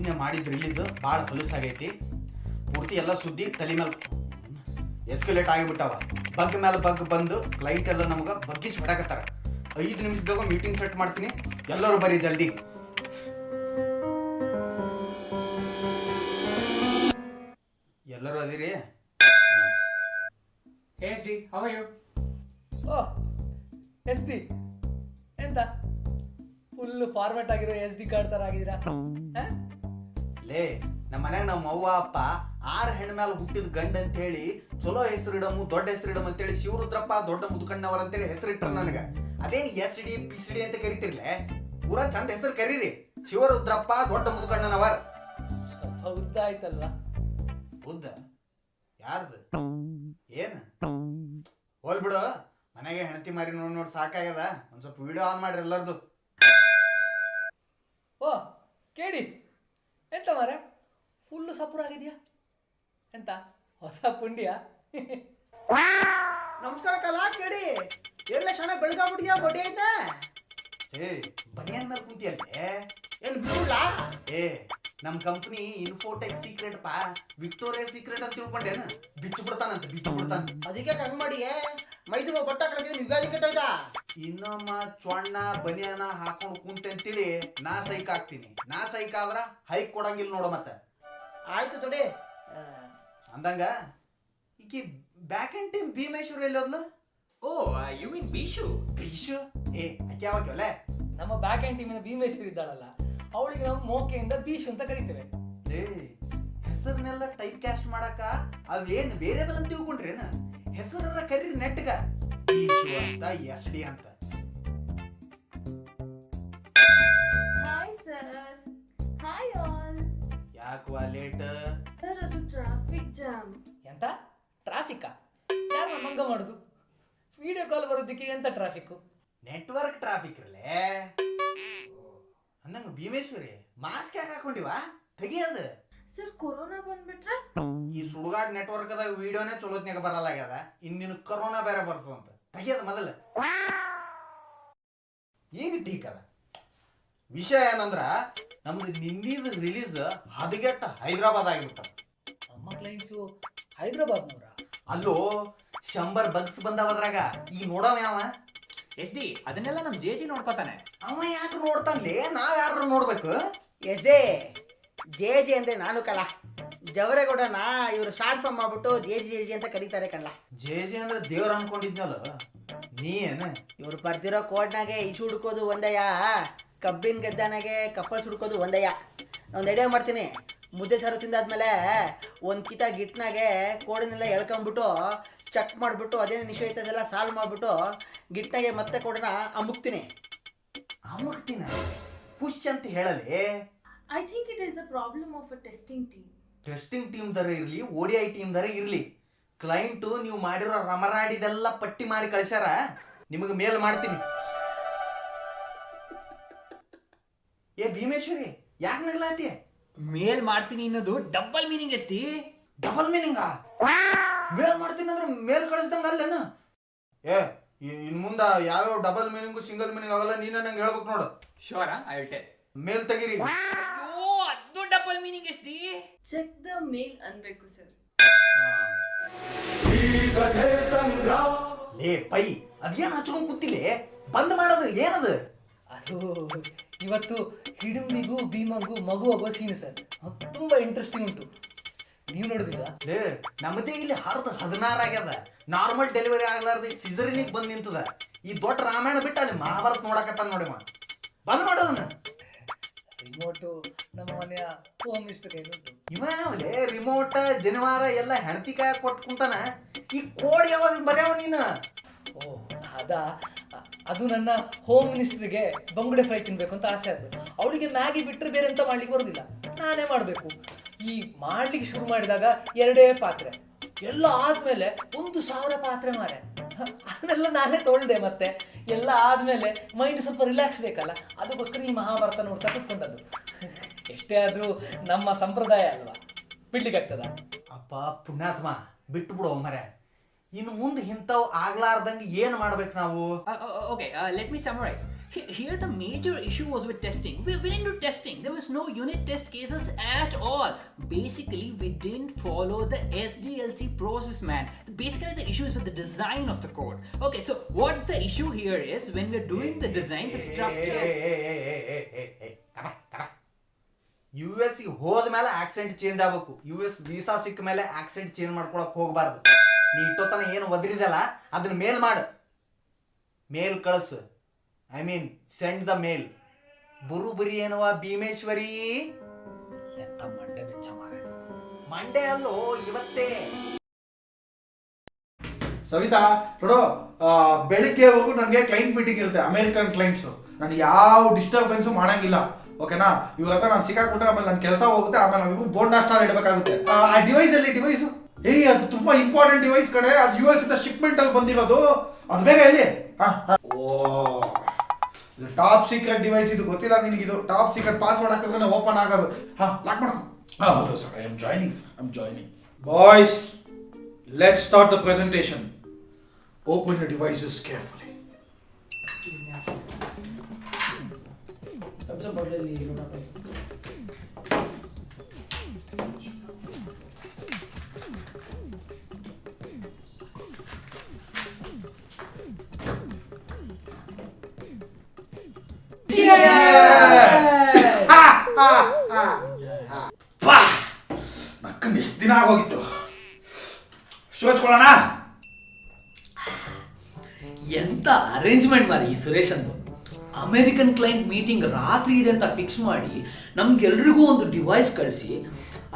ನಿನ್ನೆ ಮಾಡಿದ ರಿಲೀಸ್ ಭಾಳ ಹೊಲಸಾಗೈತಿ. ಪೂರ್ತಿ ಎಲ್ಲ ಸುದ್ದಿ ತಲೆ ಮೇಲೆ ಎಸ್ಕಲೇಟ್ ಆಗಿಬಿಟ್ಟವ. ಬಗ್ ಮೇಲೆ ಬಗ್ ಬಂದು ಕ್ಲೈಂಟ್ ಎಲ್ಲ ನಮಗೆ ಬಗ್ಗಿಸಿ ಹೊಡಕತ್ತಾರ. 5 ನಿಮಿಷದಾಗ ಮೀಟಿಂಗ್ ಸೆಟ್ ಮಾಡ್ತೀನಿ, ಎಲ್ಲರೂ ಬರೀ ಜಲ್ದಿ. ಎಲ್ಲರೂ ಅದಿರಿ? Hey SD, how are you? Oh S D ಎಂತ ಫುಲ್ ಫಾರ್ಮೆಟ್ ಆಗಿರೋ ಎಸ್ ಡಿ ಕಾರ್ಡ್ ಥರ ಆಗಿದ್ದೀರಾ? ಲೇ, ನಮ್ಮ ಮನ್ಯಾಗ ನಮ್ಮ ಅವ್ವ ಅಪ್ಪ 6 ಹೆಣ್ಣು ಮೇಲೆ ಹುಟ್ಟಿದ ಗಂಡ ಅಂತ ಹೇಳಿ ಚಲೋ ಹೆಸರಿಡಮು ದೊಡ್ಡ ಹೆಸರಿಡಮ್ ಅಂತೇಳಿ ಶಿವರುದ್ರಪ್ಪ ದೊಡ್ಡ ಮುದುಕಣ್ಣವರ ಅಂತೇಳಿ ಹೆಸರಿಟ್ರ ನನಗೆ. ಅದೇನು ಎಸ್ ಡಿ ಪಿಸ್ ಡಿ ಅಂತ ಕರಿತಿರ್ಲೆ, ಪೂರಾ ಚಂದ ಹೆಸರು ಕರೀರಿ. ಶಿವರುದ್ರಪ್ಪ ದೊಡ್ಡ ಮುದುಕಣ್ಣನವರ್. ಸ್ವಲ್ಪ ಉದ್ದ ಆಯ್ತಲ್ವಾ? ಬುದ್ಧ ಯಾರ್ದು ಏನು ಹೋಲ್ಬಿಡು. ಮನೆಗೆ ಹೆಂಡತಿ ಮಾರಿ ನೋಡಿ ಸಾಕಾಗ್ಯದ. ಒಂದು ಸ್ವಲ್ಪ ವಿಡಿಯೋ ಆನ್ ಮಾಡ್ರಿ ಎಲ್ಲರದು. ಓ ಕೇಳಿ ಎಂತ ಮಾರೆ ಫುಲ್ಲು ಸಪುರ ಆಗಿದೆಯಾ? ಎಂತ ಹೊಸ ಪುಂಡಿಯಾ? ನಮಸ್ಕಾರ ಕಲಾ ಕೇಳಿ ಎಲ್ಲ ಕ್ಷಣ ಬೆಳಗಾಗ್ಬಿಟ್ಟಿದ್ಯಾ ಬಡ್ಡಿ ಐತೆ ಏ ಬನಿಯನ್ ಮೇಲೆ ಕುಂತಿಯಲ್ಲೇ? ಏನ್ ಬಿಡುಲ್ಲ ನಮ್ ಕಂಪ್ನಿ ಇನ್ಫೋಟೆಕ್ ಸೀಕ್ರೆಟ್ ಪಾ, ವಿಕ್ಟೋರಿಯಾ ಸೀಕ್ರೆಟ್ ಅಂತ ತಿಳ್ಕೊಂಡೇನ? ಬಿಚ್ಚು ಬಿಡ್ತಾನಂತ, ಬಿಚ್ಚು ಬಿಡ್ತಾನ. ಅದಕ್ಕೆ ಕಂಗ್ ಮಾಡಿ ಮೈಸೂರು ಬಟ್ಟ ಕಳಕಿದ್ರೆ ಯುಗಾದಿ ಕೆಟ್ಟೋಯ್ತಾ? ಇನ್ನೊಮ್ಮ ಚೊಣ್ಣ ಬನಿಯನ ಹಾಕೊಂಡು ಕುಂತೆ ಅಂತೇಳಿ ನಾ ಸೈಕ್ ಆಗ್ತೀನಿ. ನಾ ಸೈಕ್ ಆದ್ರ ಹೈಕ್ ಕೊಡಂಗಿಲ್ಲ ನೋಡು. ಮತ್ತೆ ಆಯ್ತು ತೊಡೆ ಅಂದಂಗ ಈಕಿ ಬ್ಯಾಕ್ ಅಂಡ್ ಟೀಮ್ ಭೀಮೇಶ್ವರ ಎಲ್ಲೋದ್ಲು? Oh, you mean Bishu? Bishu ಅಕ್ಕಿ ಯಾವಾಗ್ಯವಲೆ? ನಮ್ಮ ಬ್ಯಾಕ್ ಹ್ಯಾಂಡ್ ಟೀಮಿನ ಭೀಮೇಶ್ವರಿ ಇದ್ದಾಳಲ್ಲ, ಅವಳಿಗೆ ನಾವು ಮೋಕೆಯಿಂದ ಬೀಶು ಅಂತ ಕರಿತೇವೆ. ಹೆಸರನ್ನೆಲ್ಲ ಟೈಪ್ ಕ್ಯಾಸ್ಟ್ ಮಾಡಾಕ ಅವೇನ್ ವೇರಿಯಬಲ್ ಅಂತ ತಿಳ್ಕೊಂಡ್ರೇನ? ಹೆಸರನ್ನ ಕರೀರಿ ನೆಟ್ಗ, ಬೀಶು ಅಂತ ಎಸ್ ಡಿ ಅಂತ. Hi sir. Hi all. ಯಾಕವಾ ಲೇಟ್? ಸರ್ ಅದು ಟ್ರಾಫಿಕ್ ಜಾಮ್. ಎಂತ ಟ್ರಾಫಿಕ್ಕಾ? ಯಾರು ಮಂಗ ಮಾಡುದು? ವಿಡಿಯೋ ಕಾಲ್ ಬರೋದಕ್ಕೆ ಎಂತ ಟ್ರಾಫಿಕ್ಕು? ನೆಟ್ವರ್ಕ್ ಟ್ರಾಫಿಕ್ ಇರಲೇ. ಅಂದಂಗ ಭೀಮೇಶ್ವರಿ ಮಾಸ್ಕ್ ಯಾಕೆ ಹಾಕೊಂಡಿವಾ? ತೆಗಿಯದ. ಸರ್ ಕೊರೋನಾ ಬಂದ್ಬಿಟ್ರೆ ಈ ಸುಡುಗಾಡ್ ನೆಟ್ವರ್ಕ್ ಅದಾಗ ವಿಡಿಯೋನೇ ಚಲೋತ್ನಾಗ ಬರಲಾಗ್ಯದ, ಇನ್ನಿನ ಕರೋನಾ ಬೇರೆ ಬರ್ತದಂತ. ತೆಗಿಯದ ಮೊದಲ. ಈಗ ಟೀಕ್ ಅದ. ವಿಷಯ ಏನಂದ್ರ ನಮ್ದು ನಿನ್ನಿದ ರಿಲೀಸ್ ಹದಗೆಟ್ಟ ಹೈದರಾಬಾದ್ ಆಗಿಬಿಟ್ಟ. ನಮ್ಮ ಕ್ಲೈಂಟ್ಸು ಹೈದರಾಬಾದ್ನವ್ರ? ಅಲ್ಲೋ 100 ಬಗ್ಸ್ ಬಂದವದ್ರಾಗ. ಈಗ ನೋಡವ ಯಾವ? SD, ಅದನ್ನೆಲ್ಲ ನಮ್ ಜೇಜಿ ನೋಡ್ಕೋತಾನೆ. ಅವ ಯಾಕೆ ನೋಡ್ತಾನ್ಲೇ? ನಾವ್ ಯಾರು ನೋಡ್ಬೇಕು? ಎಸ್ ಡಿ ಜೆ ಜೆ ಅಂದ್ರೆ ನಾನು ಕಲಾ ಜವರೇಗೌಡನ ಇವರು ಶಾರ್ಟ್ ಫಾರ್ಮ್ ಮಾಡ್ಬಿಟ್ಟು ಜೆ ಜಿ ಅಂತ ಕರೀತಾರೆ ಕಣ್ಣ. ಜೆ ಜೆ ಅಂದ್ರೆ ದೇವ್ರ ಅನ್ಕೊಂಡಿದ್ನಲ್ಲ ನೀ ಏನ? ಇವ್ರು ಬರ್ದಿರೋ ಕೋಡ್ನಾಗೆ ಇಶು ಹುಡ್ಕೋದು ಒಂದಯ್ಯ, ಕಬ್ಬಿನ ಗದ್ದಾನಾಗೆ ಕಪ್ಪಲ್ಸ್ ಹುಡ್ಕೋದು ಒಂದಯ್ಯ. ಒಂದು ಐಡಿಯಾ ಮಾಡ್ತೀನಿ. ಮುದ್ದೆ ಸಾರು ತಿಂದಾದ್ಮೇಲೆ ಒಂದು ಕಿತ ಗಿಟ್ನಾಗೆ ಕೋಡನ್ನೆಲ್ಲ ಎಳ್ಕೊಂಬಿಟ್ಟು ಚೆಕ್ ಮಾಡಿಬಿಟ್ಟು ಅದೇನು ನಿಶು ಐತದೆಲ್ಲ ಸಾಲ್ವ್ ಮಾಡಿಬಿಟ್ಟು ಗಿಟ್ನಾಗೆ ಮತ್ತೆ ಕೋಡನ್ನ ಅಮುಕ್ತೀನಿ. ಅಮುಕ್ತಿನ ಪುಷ್ ಅಂತ ಹೇಳಲಿ. I think it is the problem of a testing team. Testing team ದರ ಇರಲಿ, ODI ಟೀಮ್ ದರ ಇರಲಿ, ಕ್ಲೈಂಟು ನೀವು ಮಾಡಿರೋ ರಮರಾಡಿದೆಲ್ಲ ಪಟ್ಟಿ ಮಾಡಿ ಕಳಿಸ್ಯಾರ. ನಿಮಗೆ ಮೇಲ್ ಮಾಡ್ತೀನಿ. ಏ ಭೀಮೇಶ್ವರಿ ಯಾಕೆ ನಗ್ಲಾತಿ? ಮೇಲ್ ಮಾಡ್ತೀನಿ ಅನ್ನೋದು ಡಬಲ್ ಮೀನಿಂಗ್ SD. ಡಬಲ್ ಮೀನಿಂಗಾ? ಮೇಲ್ ಮಾಡ್ತೀನಿ ಅಂದ್ರೆ ಮೇಲ್ ಕಳಿಸ್ದಂಗ ಅಲ್ಲೇನು? ಇನ್ ಮುಂದ ಯಾವ್ಯಾವ ಡಬಲ್ ಮೀನಿಂಗು ಸಿಂಗಲ್ ಮೀನಿಂಗ್ ಆಗಲ್ಲ, ನೀನ ನಂಗೆ ಹೇಳ್ಬೇಕು ನೋಡು. ಶೋರಾ? I will tell. ಮೇಲ್ ತೆಗೀರಿ. ಅಯ್ಯೋ, ಅದು double meaning SD. Check the mail ಅನ್ಬೇಕು ಸರ್. ಲೇ ಪೈ, ಅದೇನು ಹಚ್ಕೊಂಡ್ ಕೂತಿಲೆ? ಬಂದ್ ಮಾಡೋದು ಏನದು? ಅದು ಇವತ್ತು ಹಿಡುಂಬಿಗೂ ಭೀಮಂಗೂ ಮಗು ಆಗೋ ಸೀನು ಸರ್, ತುಂಬ ಇಂಟ್ರೆಸ್ಟಿಂಗ್ ಉಂಟು. ನೀವು ನೋಡಿದಿಲ್ಲ? ಲೇ ನಮ್ಮದೇ ಇಲ್ಲಿ 16 ಆಗ್ಯದ. ನಾರ್ಮಲ್ ಡೆಲಿವರಿ ಆಗ್ಲಾರ್ದ ಸಿಸರಿನಿಗೆ ಬಂದ್ ನಿಂತದ. ಈ ದೊಡ್ಡ ರಾಮಾಯಣ ಬಿಟ್ಟು ಅಲ್ಲಿ ಮಹಾಭಾರತ ನೋಡಕತ್ತಾನ ನೋಡಿ. ಬಂದ್ ಮಾಡೋದನ್ನ. ರಿಮೋಟು ನಮ್ಮ ಮನೆಯ ಹೋಮ್ ಮಿನಿಸ್ಟರ್ ಕೈಗುಂಟು. ಇವಲೇ ರಿಮೋಟ್ ಜನಿವಾರ ಎಲ್ಲ ಹೆಣತಿ ಕಾಯ ಕೊಟ್ಕೊಂತಾನ. ಈ ಕೋಡ್ ಯಾವಾಗ ಬರ್ಯಾವ ನೀನು? ಓ ಅದಾ, ಅದು ನನ್ನ ಹೋಮ್ ಮಿನಿಸ್ಟರ್ಗೆ ಬಂಗುಡೆ ಫ್ರೈ ತಿನ್ಬೇಕು ಅಂತ ಆಸೆ ಆದ್ದು. ಅವಳಿಗೆ ಮ್ಯಾಗಿ ಬಿಟ್ಟರೆ ಬೇರೆ ಎಂತ ಮಾಡ್ಲಿಕ್ಕೆ ಬರೋದಿಲ್ಲ, ನಾನೇ ಮಾಡಬೇಕು. ಈ ಮಾಡ್ಲಿಕ್ಕೆ ಶುರು ಮಾಡಿದಾಗ 2 ಪಾತ್ರೆ, ಎಲ್ಲ ಆದ್ಮೇಲೆ 1,000 ಪಾತ್ರೆ ಮಾರೆ. ಅದನ್ನೆಲ್ಲ ನಾನೇ ತೊಳ್ದೆ. ಮತ್ತೆ ಎಲ್ಲ ಆದ್ಮೇಲೆ ಮೈಂಡ್ ಸ್ವಲ್ಪ ರಿಲ್ಯಾಕ್ಸ್ ಬೇಕಲ್ಲ, ಅದಕ್ಕೋಸ್ಕರ ಈ ಮಹಾಭಾರತ ನೋಡ್ತಾ ಕುತ್ಕೊಂಡದ್ದು. ಎಷ್ಟೇ ಆದ್ರೂ ನಮ್ಮ ಸಂಪ್ರದಾಯ ಅಲ್ವಾ, ಬಿಡ್ಲಿಕ್ಕಾಗ್ತದ? ಅಪ್ಪ ಪುಣ್ಯಾತ್ಮ, ಬಿಟ್ಟು ಬಿಡು ಮರೆ. ಇನ್ನು ಮುಂದೆ ಇಂಥವು ಆಗ್ಲಾರ್ದಂಗೆ ಏನು ಮಾಡ್ಬೇಕು ನಾವು? Okay, let me summarize. Here the major issue was with testing. We didn't do testing. There was no unit test cases at all. Basically, we didn't follow the SDLC process, man. Basically, the issue is with the design of the code. Okay, so what's the issue here is when we're doing the design, the structure. US ಹೋದ ಮೇಲೆ accent change ಆಗ್ಬೇಕು. US visa ಸಿಕ್ಕ ಮೇಲೆ accent change ಮಾಡ್ಕೊಳಕ್ ಹೋಗ್ಬಾರ್ದು. ನೀ ಇಟ್ಟೋತನ ಏನು ಒದರಿದಲ್ಲ ಅದನ್ನ ಮೇಲ್ ಮಾಡು, ಮೇಲ್ ಕಳಿಸು. ಐ ಮೀನ್ ಸೆಂಡ್ ದ ಮೇಲ್. ಬುರುಬುರಿ ಏನವ ಭೀಮೇಶ್ವರಿ ಎಂತ ಮಂಡೆ ಬೆಚ್ಚ ಮಾರ. ಮಂಡೆ ಅಲ್ಲೋ ಇವತ್ತೇ. ಸವಿತಾ ನೋಡು, ಬೆಳಿಗ್ಗೆವರೆಗೂ ನನಗೆ ಕ್ಲೈಂಟ್ ಮೀಟಿಂಗ್ ಇರುತ್ತೆ, ಅಮೇರಿಕನ್ ಕ್ಲೈಂಟ್ಸು. ನನಗೆ ಯಾವ ಡಿಸ್ಟರ್ಬೆನ್ಸು ಮಾಡಂಗಿಲ್ಲ, ಓಕೆನಾ? ಇವ್ರ ಹತ್ರ ನಾನು ಸಿಕ್ಕಾಕ್ಬಿಟ್ರೆ ಆಮೇಲೆ ನನ್ನ ಕೆಲಸ ಹೋಗುತ್ತೆ, ಆಮೇಲೆ ನಾವು ಬೋರ್ಡ್ ನಾಸ್ಟಲ್ಲಿ ಇಡಬೇಕಾಗುತ್ತೆ. ಆ ಡಿವೈಸಲ್ಲಿ ಡಿವೈಸು ಅದು ತುಂಬಾ ಇಂಪಾರ್ಟೆಂಟ್ ಡಿವೈಸ್ ಕಡೆ, ಅದು US ಇಂದ ಶಿಪ್ಮೆಂಟ್ ಅಲ್ಲಿ ಬಂದಿರೋದು. ಅದು ಬೇಗ ಎಲ್ಲಿ? ಓ, ಇದು ಟಾಪ್ ಸೀಕ್ರೆಟ್ ಡಿವೈಸ್. ಇದು ಗೊತ್ತಿಲ್ಲ ನಿನಗೆ? ಇದು ಟಾಪ್ ಸೀಕ್ರೆಟ್. ಪಾಸ್ವರ್ಡ್ ಹಾಕಿದ್ರೆ ಓಪನ್ ಆಗೋದು. ಲಾಕ್ ಮಾಡ್ಕೊ. ಹೌದು sir, I am joining. Boys, let's start the presentation. Open your devices carefully. ನಕ್ಕಂಡು ಎಷ್ಟು ದಿನ ಆಗೋಗಿತ್ತು. ಶೂ ಹಚ್ಕೊಳ್ಳೋಣ. ಎಂತ ಅರೇಂಜ್ಮೆಂಟ್ ಮಾರಿ ಈ ಸುರೇಶ್ ಅಂದು. ಅಮೇರಿಕನ್ ಕ್ಲೈಂಟ್ ಮೀಟಿಂಗ್ ರಾತ್ರಿ ಇದೆ ಅಂತ ಫಿಕ್ಸ್ ಮಾಡಿ ನಮ್ಗೆಲ್ರಿಗೂ ಒಂದು ಡಿವೈಸ್ ಕಳಿಸಿ,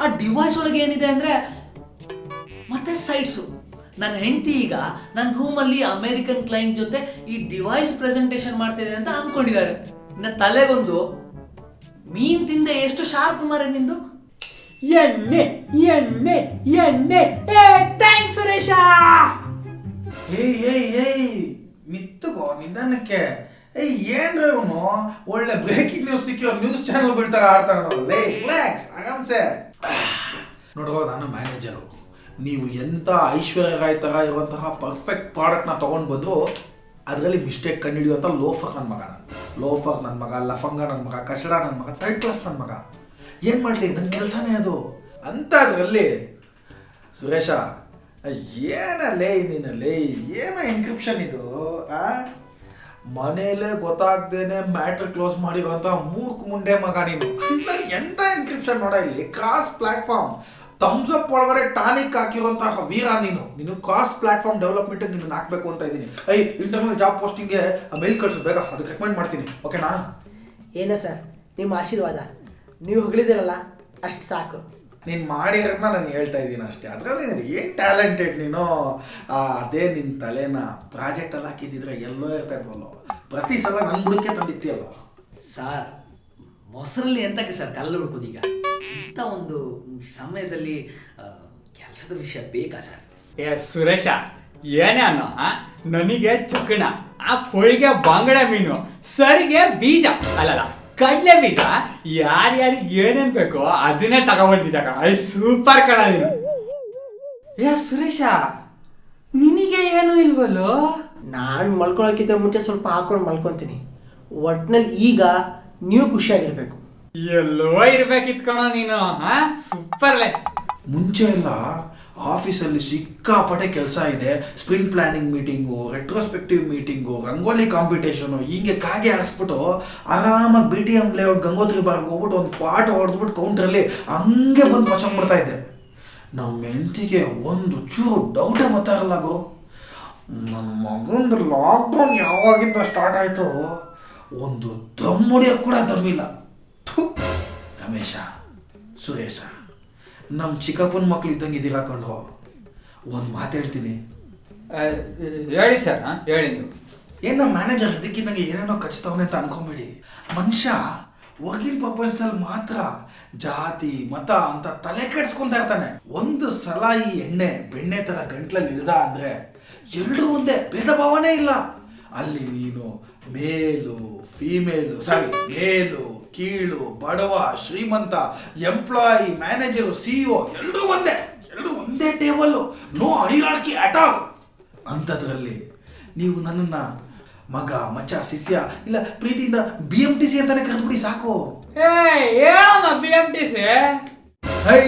ಆ ಡಿವೈಸ್ ಒಳಗೆ ಏನಿದೆ ಅಂದರೆ ಮತ್ತೆ ಸೈಟ್ಸು. ನನ್ನ ಹೆಂಡತಿ ಈಗ ನನ್ನ ರೂಮಲ್ಲಿ ಅಮೇರಿಕನ್ ಕ್ಲೈಂಟ್ ಜೊತೆ ಈ ಡಿವೈಸ್ ಪ್ರೆಸೆಂಟೇಷನ್ ಮಾಡ್ತಿದೆ ಅಂತ ಅಂದ್ಕೊಂಡಿದ್ದಾರೆ. ನನ್ನ ತಲೆಗೊಂದು ಮೀನ್ ತಿಂದೆ ಎಷ್ಟು ಶಾರ್ಪ್ ಮಾರೆ ನಿಂದು. ಎಣ್ಣೆ ಎಣ್ಣೆ ಎಣ್ಣೆ. ಥ್ಯಾಂಕ್ಸ್ ಸುರೇಶ. ಏಯ್ ಮಿತ್ತುಗೋ ನಿಧಾನಕ್ಕೆ. ಏನ್ರಿ ಇವನು ಒಳ್ಳೆ ಬ್ರೇಕಿಂಗ್ ನ್ಯೂಸ್ ಸಿಕ್ಕಿರೋ ನ್ಯೂಸ್ ಚಾನಲ್ ಬಿಡ್ತಾರ ಆಡ್ತಾರ. ರಿಲ್ಯಾಕ್ಸ್, ಆರಾಮ್ಸೆ. ನೋಡುವ, ನಾನು ಮ್ಯಾನೇಜರು. ನೀವು ಎಂಥ ಐಶ್ವರ್ಯ ರಾಯ್ ಥರ ಇರುವಂತಹ ಪರ್ಫೆಕ್ಟ್ ಪ್ರಾಡಕ್ಟ್ನ ತೊಗೊಂಡು ಬಂದರು ಅದರಲ್ಲಿ ಮಿಸ್ಟೇಕ್ ಕಂಡುಹಿಡಿಯುವಂಥ ಲೋಫರ್ ನನ್ನ ಮಗ. ಲೋಫರ್ ನನ್ನ ಮಗ, ಲಫಂಗ ನನ್ನ ಮಗ, ಕಚಡ ನನ್ನ ಮಗ, ಥರ್ಡ್ ಕ್ಲಾಸ್ ನನ್ನ ಮಗ. ಏನು ಮಾಡಲಿ, ನನ್ನ ಕೆಲಸನೇ ಅದು ಅಂತ. ಅದರಲ್ಲಿ ಸುರೇಶ, ಏನಲ್ಲೇ ನೀನಲ್ಲಿ ಏನೋ ಎನ್ಕ್ರಿಪ್ಷನ್ ಇದು? ಮನೇಲೆ ಗೊತ್ತಾಗ್ದೇನೆ ಮ್ಯಾಟ್ರ್ ಕ್ಲೋಸ್ ಮಾಡಿರುವಂಥ ಮೂರ್ಖ ಮುಂಡೆ ಮಗ ನೀನು. ಎಂಥ ಎನ್ಕ್ರಿಪ್ಷನ್ ನೋಡ ಇಲ್ಲಿ. ಕ್ರಾಸ್ ಪ್ಲಾಟ್ಫಾರ್ಮ್ ಥಮ್ಸ್ ಅಪ್ ಒಳಗಡೆ ಟಾನಿಕ್ ಹಾಕಿರುವಂತಹ ವೀರ ನೀನು ಕ್ರಾಸ್ ಪ್ಲಾಟ್ಫಾರ್ಮ್ ಡೆವಲಪ್ಮೆಂಟ್ ನಿನ್ನ ಹಾಕಬೇಕು ಅಂತ ಇದ್ದೀನಿ. ಇಂಟರ್ನಲ್ ಜಾಬ್ ಪೋಸ್ಟಿಂಗ್ಗೆ ಮೇಲ್ ಕಳಿಸು ಬೇಗ, ಅದಕ್ಕೆ ರೆಕಮೆಂಡ್ ಮಾಡ್ತೀನಿ, ಓಕೆನಾ? ಏನೋ ಸರ್, ನಿಮ್ಮ ಆಶೀರ್ವಾದ. ನೀವು ಹೊಗಳಿದಿರಲ್ಲ ಅಷ್ಟು ಸಾಕು. ನೀನು ಮಾಡಿರೋದನ್ನ ನಾನು ಹೇಳ್ತಾ ಇದ್ದೀನಿ ಅಷ್ಟೇ. ಅದರಲ್ಲಿ ಏನು ಟ್ಯಾಲೆಂಟೆಡ್ ನೀನು. ಅದೇ ನಿನ್ನ ತಲೆನ ಪ್ರಾಜೆಕ್ಟಲ್ಲಿ ಹಾಕಿದ್ದಿದ್ರೆ ಎಲ್ಲೋ ಇರ್ತಾ ಇದ್ವಲ್ಲೋ. ಪ್ರತಿ ಸಲ ನನ್ನ ಬುಡಕ್ಕೆ ತಂದಿತ್ತೀಯಲ್ಲೋ. ಸರ್, ಮೊಸರಲ್ಲಿ ಎಂತಕ್ಕೆ ಸರ್ ಕಲ್ಲು ಹುಡುಕೋದು? ಈಗ ಇಂಥ ಒಂದು ಸಮಯದಲ್ಲಿ ಕೆಲಸದ ವಿಷಯ ಬೇಕಾ ಸರ್? ಸುರೇಶ, ಏನೇ ಅನ್ನೋ, ನನಗೆ ಚುಕ್ಕಣ, ಆ ಪೊಯ್ಗೆ ಬಂಗಡೆ ಮೀನು, ಸರಿಗೆ ಬೀಜ ಅಲ್ಲಲ್ಲ ಕಡಲೆ ಬೀಜ, ಯಾರ್ಯಾರಿಗೆ ಏನೇನ್ ಬೇಕೋ ಅದನ್ನೇ ತಗೊಂಡ್ಬಿಟ್ಟಿದ್ದ. ಸೂಪರ್ ಕಣ ನೀನು. ಸುರೇಶ, ನಿನಗೆ ಏನು ಇಲ್ವಲ್ಲೋ? ನಾನು ಮಲ್ಕೊಳ್ಳೋಕ್ಕಿಂತ ಮುಂಚೆ ಸ್ವಲ್ಪ ಹಾಕೊಂಡು ಮಲ್ಕೊತೀನಿ. ಒಟ್ನಲ್ಲಿ ಈಗ ನೀವು ಖುಷಿಯಾಗಿರ್ಬೇಕು. ಎಲ್ಲೋ ಇರ್ಬೇಕಿತ್ ಕಣ ನೀನು. ಸೂಪರ್ಲೆ. ಮುಂಚೆ ಎಲ್ಲ ಆಫೀಸಲ್ಲಿ ಸಿಕ್ಕಾಪಟ್ಟೆ ಕೆಲಸ ಇದೆ. Sprint planning meeting, retrospective meeting, rangoli competition, ಹೀಗೆ ಕಾಗೆ ಆರಿಸ್ಬಿಟ್ಟು ಆರಾಮಾಗಿ BTM ಲೇಔಟ್ ಗಂಗೋತ್ರಿ ಬಾರ್ಗೆ ಹೋಗ್ಬಿಟ್ಟು ಒಂದು ಕ್ವಾಟ್ ಹೊಡೆದ್ಬಿಟ್ಟು ಕೌಂಟ್ರಲ್ಲಿ ಹಂಗೆ ಬಂದು ಪಚ್ಕೊಂಡ್ಬಿಡ್ತಾ ಇದ್ದೆ. ನಮ್ಮ ಹೆಂಡತಿಗೆ ಒಂದು ಚೂರು ಡೌಟೇ ಗೊತ್ತಾಗಲ್ಲ ಗೋ. ನನ್ನ ಮಗಂದು ಲಾಕ್ಡೌನ್ ಯಾವಾಗಿಂದ ಸ್ಟಾರ್ಟ್ ಆಯಿತು, ಒಂದು ದಮ್ ಹೊಡಿಯೋಕೆ ಕೂಡ ದಮ್ಮಿಲ್ಲ. ರಮೇಶ, ಸುರೇಶ, ನಮ್ಮ ಚಿಕ್ಕಪ್ಪನ ಮಕ್ಳು ಇದ್ದಂಗೆ ಇದ್ದೀರಾ ಕಂಡ್ರು. ಒಂದು ಮಾತು ಹೇಳ್ತೀನಿ. ಹೇಳಿ ಸರ್, ಹೇಳಿ ನೀವು. ಏನು ನಮ್ಮ ಮ್ಯಾನೇಜರ್ ಇದ್ದಕ್ಕಿದ್ದಂಗೆ ಏನೇನೋ ಕಚ್ತವನೆ ಅಂತ ಅನ್ಕೊಂಬೇಡಿ. ಮನುಷ್ಯ ವರ್ಕಿಂಗ್ ಪ್ರಪಂಚದಲ್ಲಿ ಮಾತ್ರ ಜಾತಿ ಮತ ಅಂತ ತಲೆ ಕೆಡ್ಸ್ಕೊಂತಾ ಇರ್ತಾನೆ. ಒಂದು ಸಲ ಈ ಎಣ್ಣೆ ಬೆಣ್ಣೆ ಥರ ಗಂಟ್ಲಲ್ಲಿ ಇಳ್ದ ಅಂದರೆ ಎಲ್ಲರೂ ಒಂದೇ, ಭೇದ ಭಾವನೆ ಇಲ್ಲ. ಅಲ್ಲಿ ನೀನು ಮೇಲು ಕೀಳು, ಬಡವ, ಶ್ರೀಮಂತ, ಎಂಪ್ಲಾಯಿ, ಮ್ಯಾನೇಜರು, CEO ಎಲ್ಲರೂ ಒಂದೇ table. No hierarchy at all. ಅಂಥದ್ರಲ್ಲಿ ನೀವು ನನ್ನನ್ನು ಮಗ ಮಚ್ಚ ಶಿಷ್ಯ ಇಲ್ಲ ಪ್ರೀತಿಯಿಂದ BMTC ಅಂತಾನೆ ಕರೆದ್ಬಿಡಿ ಸಾಕು. ಹೇಳಮ್ಮ BMTC. ಹೈ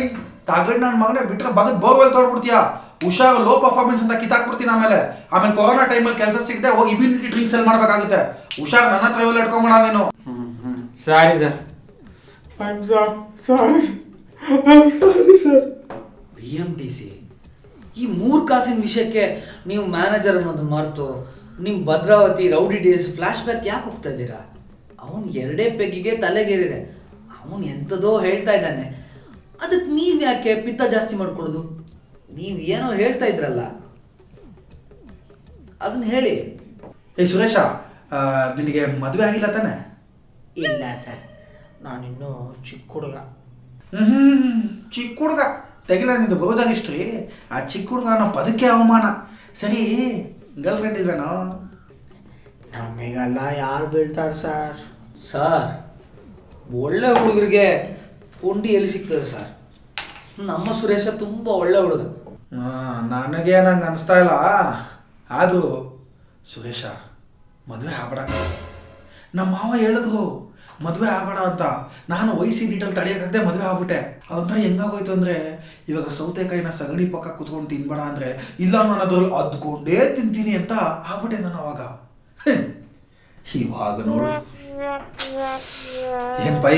ತಗಡ್ ನನ್ನ ಮಗನೇ ಬಿಟ್ರೆ ಬಗದ್ ಬೋರ್ವೆಲ್ ತೊಡ್ಬಿಡ್ತೀಯಾ. ಹುಷಾರು, ಲೋ ಪರ್ಫಾರ್ಮೆನ್ಸ್ ಅಂತ ಕಿತ್ತಾಕ್ಬಿಡ್ತೀನಿ. ಆಮೇಲೆ ಕೊರೋನಾ ಟೈಮಲ್ಲಿ ಕೆಲಸ ಸಿಗದೆ ಹೋಗಿ ಇಮ್ಯುನಿಟಿ ಡ್ರಿಂಕ್ಸ್ ಎಲ್ಲ ಮಾಡ್ಬೇಕಾಗುತ್ತೆ. ಹುಷಾರು, ನನ್ನ ಹತ್ರ ಇವೆಲ್ಲ ಇಟ್ಕೊಂಬೇಡ ನೀನು. Sorry sir. BMTC ಈ 3 ಕಾಸಿನ ವಿಷಯಕ್ಕೆ ನೀವು ಮ್ಯಾನೇಜರ್ ಅನ್ನೋದನ್ನ ಮರೆತು ನಿಮ್ಮ Bhadravati rowdy days flash back ಯಾಕೆ ಹೋಗ್ತಾ ಇದ್ದೀರಾ? ಅವನು 2 ಪೆಗ್ಗಿಗೆ ತಲೆಗೇರಿದೆ. ಅವನು ಎಂಥದೋ ಹೇಳ್ತಾ ಇದ್ದಾನೆ, ಅದಕ್ಕೆ ನೀವು ಯಾಕೆ ಪಿತ್ತ ಜಾಸ್ತಿ ಮಾಡ್ಕೊಳ್ಳೋದು? ನೀವು ಏನೋ ಹೇಳ್ತಾ ಇದ್ರಲ್ಲ, ಅದನ್ನ ಹೇಳಿ. ಸುರೇಶ, ನಿನಗೆ ಮದುವೆ ಆಗಿಲ್ಲ ತಾನೆ? ಇಲ್ಲ ಸರ್, ನಾನಿನ್ನೂ ಚಿಕ್ಕ ಹುಡುಗ. ಚಿಕ್ಕ ಹುಡುಗ ತೆಗಿಲ ನಿಂದು ಬ್ರೌಸರ್ ಹಿಸ್ಟ್ರಿ. ಆ ಚಿಕ್ಕ ಹುಡುಗ ಅನ್ನೋ ಪದಕ್ಕೆ ಅವಮಾನ. ಸರಿ, ಗರ್ಲ್ ಫ್ರೆಂಡ್ ಇಲ್ವೇನೋ? ನಮಗೆಲ್ಲ ಯಾರು ಬೀಳ್ತಾರೆ ಸರ್? ಸರ್, ಒಳ್ಳೆ ಹುಡುಗರಿಗೆ ಪುಂಡಿ ಎಲ್ಲಿ ಸಿಗ್ತದೆ ಸರ್? ನಮ್ಮ ಸುರೇಶ ತುಂಬ ಒಳ್ಳೆ ಹುಡುಗ. ನನಗೆ ನಂಗೆ ಅನಿಸ್ತಾ ಇಲ್ಲ. ಅದು ಸುರೇಶ, ಮದುವೆ ಆಗ್ಬೇಡ. ನಮ್ಮ ಮಾವ ಹೇಳಿದ್ರು ಮದುವೆ ಆಗ್ಬೇಡ ಅಂತ. ನಾನು ವಯಸ್ಸಿ ನೀಟಲ್ಲಿ ತಡೆಯೋಕ್ಕಂತೆ ಮದುವೆ ಆಗ್ಬಿಟ್ಟೆ. ಅದೊಂಥರ ಹೆಂಗಾಗೋಯ್ತು ಅಂದರೆ, ಇವಾಗ ಸೌತೆಕಾಯಿನ ಸಗಣಿ ಪಕ್ಕ ಕುತ್ಕೊಂಡು ತಿನ್ಬೇಡ ಅಂದರೆ, ಇಲ್ಲ ನಾನು ಅದ್ರಲ್ಲಿ ಅದ್ಕೊಂಡೇ ತಿಂತೀನಿ ಅಂತ ಆಗ್ಬಿಟ್ಟೆ ನಾನು ಅವಾಗ. ಇವಾಗ ನೋಡು. ಏನು ಪೈ,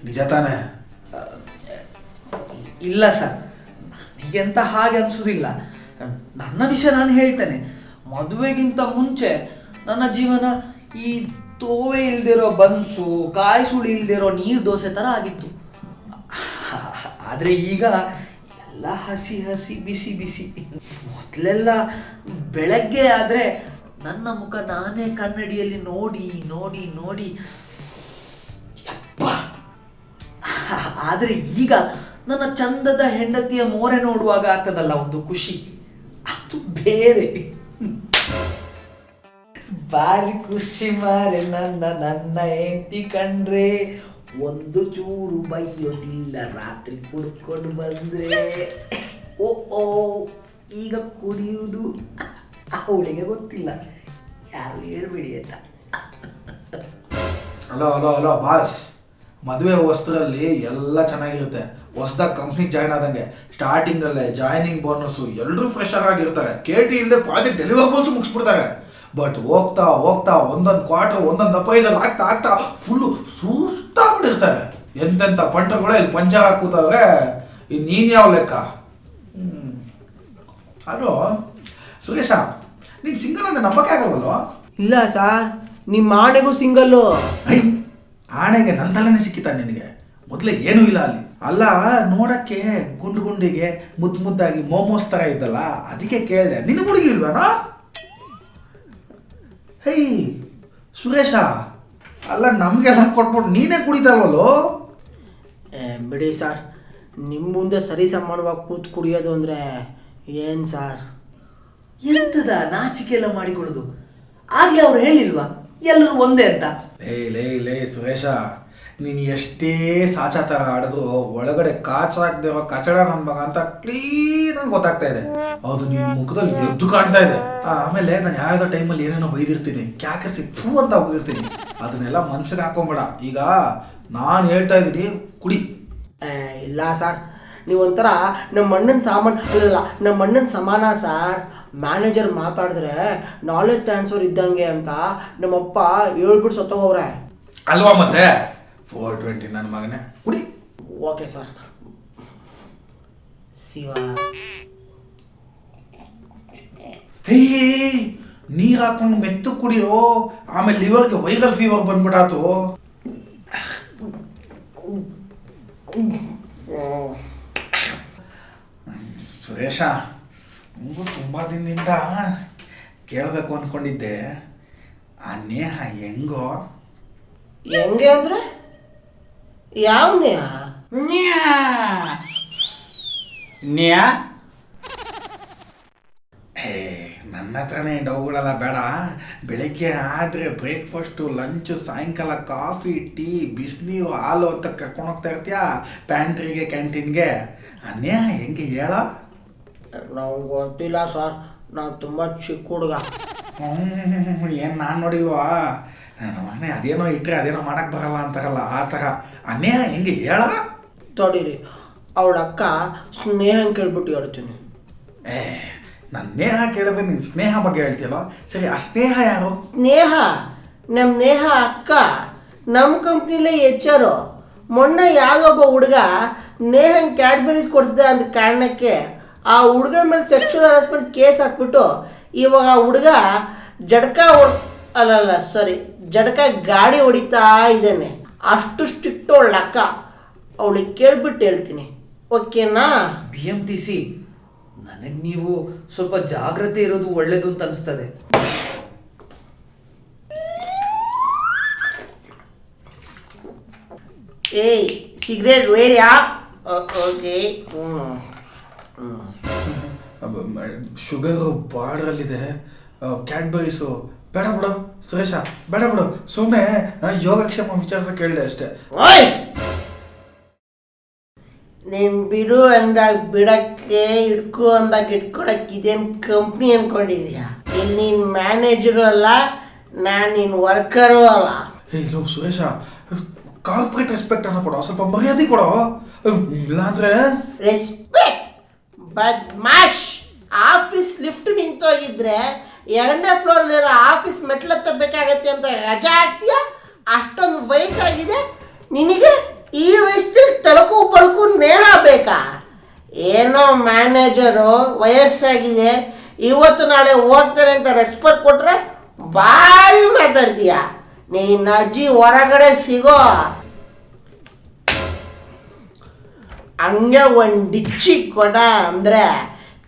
ನಿಜ ತಾನೆ? ಇಲ್ಲ ಸರ್, ನನಗೆಂತ ಹಾಗೆ ಅನಿಸೋದಿಲ್ಲ. ನನ್ನ ವಿಷಯ ನಾನು ಹೇಳ್ತೇನೆ. ಮದುವೆಗಿಂತ ಮುಂಚೆ ನನ್ನ ಜೀವನ ಈ ತೋವೆ ಇಲ್ದಿರೋ ಬನ್ಸು, ಕಾಯಿ ಸುಳಿ ಇಲ್ದಿರೋ ನೀರು ದೋಸೆ ಥರ ಆಗಿತ್ತು. ಆದರೆ ಈಗ ಎಲ್ಲ ಹಸಿ ಹಸಿ ಬಿಸಿ ಬಿಸಿ. ಮೊದಲೆಲ್ಲ ಬೆಳಗ್ಗೆ ಆದರೆ ನನ್ನ ಮುಖ ನಾನೇ ಕನ್ನಡಿಯಲ್ಲಿ ನೋಡಿ ನೋಡಿ ನೋಡಿ ಯಪ್ಪ. ಆದರೆ ಈಗ ನನ್ನ ಚಂದದ ಹೆಂಡತಿಯ ಮೋರೆ ನೋಡುವಾಗ ಆಗ್ತದಲ್ಲ ಒಂದು ಖುಷಿ, ಅದು ಬೇರೆ. ಬಾರಿ ಖುಷಿ ಮಾರೆ ನನ್ನ ಹೆಂಡತಿ ಕಂಡ್ರೆ, ಒಂದು ಚೂರು ಬೈಯೋದಿಲ್ಲ ರಾತ್ರಿ ಕುಡ್ಕೊಂಡು ಬಂದ್ರೆ. ಓ ಈಗ ಕುಡಿಯುವುದು ಅವಳಿಗೆ ಗೊತ್ತಿಲ್ಲ, ಯಾರು ಹೇಳ್ಬೇಡಿ ಅಂತ. ಹಲೋ ಬಾಸ್, ಮದುವೆ ವಸ್ತ್ರಲ್ಲಿ ಎಲ್ಲ ಚೆನ್ನಾಗಿರುತ್ತೆ. ಹೊಸ್ದಾಗಿ ಕಂಪ್ನಿಗೆ ಜಾಯ್ನ್ ಆದಂಗೆ ಸ್ಟಾರ್ಟಿಂಗಲ್ಲೇ ಜಾಯ್ನಿಂಗ್ ಬೋನಸ್ಸು, ಎಲ್ಲರೂ ಫ್ರೆಶರ್ ಆಗಿರ್ತಾರೆ. KT ಇಲ್ಲದೆ ಪ್ರಾಜೆಕ್ಟ್ ಡೆಲಿವರ್ಬಲ್ಸು ಮುಗಿಸ್ಬಿಡ್ತಾರೆ. ಬಟ್ ಹೋಗ್ತಾ ಹೋಗ್ತಾ ಒಂದೊಂದು ಕ್ವಾರ್ಟರ್ ಒಂದೊಂದು ಅಪ್ರೈಸಲ್ ಆಗ್ತಾ ಫುಲ್ಲು ಸುಸ್ತಾಗ್ಬಿಟ್ಟಿರ್ತಾರೆ. ಎಂತೆಂಥ ಪಂಟಗಳೇ ಇಲ್ಲಿ ಪಂಚರ್ ಹಾಕೂತವ್ರೆ. ನೀನು ಯಾವ ಲೆಕ್ಕ? ಅಲ್ಲೋ ಸುರೇಶ, ನೀನು ಸಿಂಗಲ್ ಅಂತ ನಂಬಕ್ಕೆ ಆಗಲ್ವಲ್ಲೋ? ಇಲ್ಲ ಸರ್, ನಿಮ್ಮ ಆಣೆಗೂ ಸಿಂಗಲ್ಲು. ಐ, ಆಣೆಗೆ ನನ್ನ ತಲೆನೇ ಸಿಕ್ಕಿತ ನಿನಗೆ? ಮೊದಲೇ ಏನೂ ಇಲ್ಲ ಅಲ್ಲಿ. ಅಲ್ಲ, ನೋಡಕ್ಕೆ ಗುಂಡಿಗೆ ಮುದ್ದಾಗಿ ಮೋಮೋಸ್ ಥರ ಇದ್ದಲ್ಲ, ಅದಕ್ಕೆ ಕೇಳಿದೆ. ನಿನ್ನ ಹುಡುಗಿ ಇಲ್ವೇನೋ? ಹೇ ಸುರೇಶ, ಅಲ್ಲ ನಮಗೆಲ್ಲ ಕೊಟ್ಬಿಟ್ಟು ನೀನೇ ಕುಡಿತಲ್ವಲ್ಲೋ? ಬಿಡಿ ಸರ್, ನಿಮ್ಮ ಮುಂದೆ ಸರಿ ಸಮಾನವಾಗಿ ಕೂತು ಕುಡಿಯೋದು ಅಂದರೆ ಏನು ಸರ್? ಎಂತದ ನಾಚಿಕೆ ಎಲ್ಲ ಮಾಡಿಕೊಡೋದು? ಆಗ್ಲೇ ಅವ್ರು ಹೇಳಿಲ್ವಾ ಎಲ್ಲರೂ ಒಂದೇ ಅಂತ? ಲೇ ಸುರೇಶ, ನೀನು ಎಷ್ಟೇ ಸಾಚಾ ಥರ ಆಡಿದ್ರು ಒಳಗಡೆ ಕಾಚಾಕ್ದಿರೋ ಕಚಡ ನನ್ನ ಮಗ ಅಂತ ಕ್ಲೀನಾಗಿ ಗೊತ್ತಾಗ್ತಾ ಇದೆ. ಹೌದು, ನಿನ್ನ ಮುಖದಲ್ಲಿ ಎದ್ದು ಕಾಣ್ತಾ ಇದೆ. ಆಮೇಲೆ ನಾನು ಯಾವುದೋ ಟೈಮಲ್ಲಿ ಏನೇನೋ ಬೈದಿರ್ತೀನಿ, ಕ್ಯಾಕೆ ಸಿಕ್ತು ಅಂತ ಹೋಗಿರ್ತೀನಿ. ಅದನ್ನೆಲ್ಲ ಮನ್ಸಿಗೆ ಹಾಕೊಂಬೇಡ. ಈಗ ನಾನು ಹೇಳ್ತಾ ಇದ್ದೀನಿ, ಕುಡಿ. ಇಲ್ಲ ಸರ್, ನೀವೊಂಥರ ನಮ್ಮ ಅಣ್ಣನ ಸಾಮಾನು ಅಲ್ಲ, ನಮ್ಮ ಅಣ್ಣನ ಸಮಾನ ಸರ್. ಮ್ಯಾನೇಜರ್ ಮಾತಾಡಿದ್ರೆ ನಾಲೆಜ್ ಟ್ರಾನ್ಸ್ಫರ್ ಇದ್ದಂಗೆ ಅಂತ ನಮ್ಮಪ್ಪ ಹೇಳ್ಬಿಟ್ಟು ಸತ್ತೋಗವ್ರೆ. ಅಲ್ವಾ ಮತ್ತೆ? 420 ನನ್ನ ಮಗನೇ, ಕುಡಿ. Okay sir. ಶಿವ, ಹೇ, ನೀರು ಹಾಕೊಂಡು ಮೆತ್ತು ಕುಡಿಯೋ, ಆಮೇಲೆ ಲಿವರ್ಗೆ ವೈರಲ್ ಫೀವರ್ ಬಂದ್ಬಿಟ್ಟಾತು. ಸುರೇಶ, ನಿಮಗೂ ತುಂಬ ದಿನದಿಂದ ಕೇಳಬೇಕು ಅಂದ್ಕೊಂಡಿದ್ದೆ. ಆ ನೇಹ ಹೆಂಗೋ? ಹೆಂಗೆ ಅಂದರೆ ಯಾವ ನೇಹ? ನನ್ನ ಹತ್ರನೇ ಡೌಗಳೆಲ್ಲ ಬೇಡ. ಬೆಳಗ್ಗೆ ಆದರೆ ಬ್ರೇಕ್ಫಾಸ್ಟು, ಲಂಚು, ಸಾಯಂಕಾಲ ಕಾಫಿ, ಟೀ, ಬಿಸಿನೀರು, ಹಾಲು ಅಂತ ಕರ್ಕೊಂಡು ಹೋಗ್ತಾ ಇರ್ತೀಯ ಪ್ಯಾಂಟ್ರಿಗೆ, ಕ್ಯಾಂಟೀನ್ಗೆ. ನೇಹ ಹೆಂಗೆ ಹೇಳ? ನಾವು ಗೊತ್ತಿಲ್ಲ ಸರ್, ನಾವು ತುಂಬ ಚಿಕ್ಕ ಹುಡುಗ. ಏನು ನಾನು ನೋಡಿಲ್ವಾ ನನ್ನ ಮನೆ ಅದೇನೋ ಇಟ್ಟರೆ ಅದೇನೋ ಮಾಡಕ್ಕೆ ಬರಲ್ಲ ಅಂತಾರಲ್ಲ ಆ ಥರ ಅನ್ಯಾಯ ಹೆಂಗೆ ಹೇಳ ತಡೀರಿ, ಅವಳ ಅಕ್ಕ ಸ್ನೇಹನ್ ಕೇಳ್ಬಿಟ್ಟು ಹೇಳ್ತೀನಿ. ಏ ನನ್ನ ನೇಹ ಕೇಳಿದ್ರೆ ನಿನ್ನ ಸ್ನೇಹ ಬಗ್ಗೆ ಹೇಳ್ತೀಯಲ್ಲ. ಸರಿ, ಆ ಸ್ನೇಹ ಯಾರು? ನೇಹ, ನಮ್ಮ ನೇಹ ಅಕ್ಕ ನಮ್ಮ ಕಂಪ್ನಿಲೇ HR. ಮೊನ್ನೆ ಯಾವುದೊಬ್ಬ ಹುಡುಗ ನೇಹನ್ ಕ್ಯಾಡ್ಬರೀಸ್ ಕೊಡಿಸ್ದೆ ಅಂತ ಕಾರಣಕ್ಕೆ ಆ ಹುಡುಗನ ಮೇಲೆ ಸೆಕ್ಷುವಲ್ ಹರಾಸ್ಮೆಂಟ್ ಕೇಸ್ ಹಾಕ್ಬಿಟ್ಟು ಇವಾಗ ಆ ಹುಡುಗ ಜಡಕ ಗಾಡಿ ಹೊಡಿತಾ ಇದ್ದಾನೆ. ಅಷ್ಟು ಸ್ಟ್ರಿಕ್ಟ್ ಅವಳ ಅಕ್ಕ. ಅವಳಿಗೆ ಕೇಳ್ಬಿಟ್ಟು ಹೇಳ್ತೀನಿ, ಓಕೆನಾ? BMTC, ನನಗೆ ನೀವು ಸ್ವಲ್ಪ ಜಾಗ್ರತೆ ಇರೋದು ಒಳ್ಳೇದು ಅಂತ ಅನಿಸ್ತದೆ. ಏಯ್, ಸಿಗರೇಟ್ ವೇರಿಯಾ? ಓಕೆ. ಶುಗರು ಬಾರ್ಡ್ರಲ್ಲಿದೆ, ಕ್ಯಾಡ್ಬರೀಸು ಬೇಡ ಬಿಡು ಸುರೇಶ, ಬೇಡ ಬಿಡು. ಸುಮ್ಮನೆ ಯೋಗಕ್ಷೇಮ ವಿಚಾರಿಸೋಕೆ ಕೇಳಿದೆ ಅಷ್ಟೇ. ಓಯ್, ನೀನು ಬಿಡು ಅಂದಾಗ ಬಿಡಕ್ಕೆ, ಇಟ್ಕೊ ಅಂದಾಗ ಇಟ್ಕೊಳಕ್ಕೆ ಇದೇನು ಕಂಪ್ನಿ ಅಂದ್ಕೊಂಡಿದ್ಯಾ? ಇಲ್ಲಿ ನೀನು ಮ್ಯಾನೇಜರು ಅಲ್ಲ, ನಾನು ನಿನ್ನ ವರ್ಕರು ಅಲ್ಲ. ಇಲ್ಲ ಸುರೇಶ, ಕಾರ್ಪೊರೇಟ್ ರೆಸ್ಪೆಕ್ಟ್ ಅನ್ನೋ ಕೊಡೋ, ಸ್ವಲ್ಪ ಮರ್ಯಾದೆ ಕೊಡೋ. ಇಲ್ಲಾಂದ್ರೆ ರೆಸ್ಪೆಕ್ಟ್ ಬದ್ಮಾಶ್. ಆಫೀಸ್ ಲಿಫ್ಟ್ ನಿಂತೋಗಿದ್ರೆ 2ನೇ ಫ್ಲೋರ್ಲಿರೋ ಆಫೀಸ್ ಮೆಟ್ಲತ್ತಬೇಕಾಗತ್ತೆ ಅಂತ ರಜಾ ಹಾಕ್ತೀಯ? ಅಷ್ಟೊಂದು ವಯಸ್ಸಾಗಿದೆ ನಿನಗೆ? ಈ ವಯಸ್ಸಲ್ಲಿ ತಳಕು ಬಳುಕು ನೇಹ ಬೇಕಾ? ಏನೋ ಮ್ಯಾನೇಜರು ವಯಸ್ಸಾಗಿದೆ, ಇವತ್ತು ನಾಳೆ ಹೋಗ್ತಾರೆ ಅಂತ ರೆಸ್ಪೆಕ್ಟ್ ಕೊಟ್ರೆ ಭಾರಿ ಮಾತಾಡ್ತೀಯ. ನಿನ್ನ ಅಜ್ಜಿ ಹೊರಗಡೆ ಸಿಗೋ ಹಂಗೆ ಒಂದು ಡಿಚ್ಚಿ ಕೊಡ ಅಂದರೆ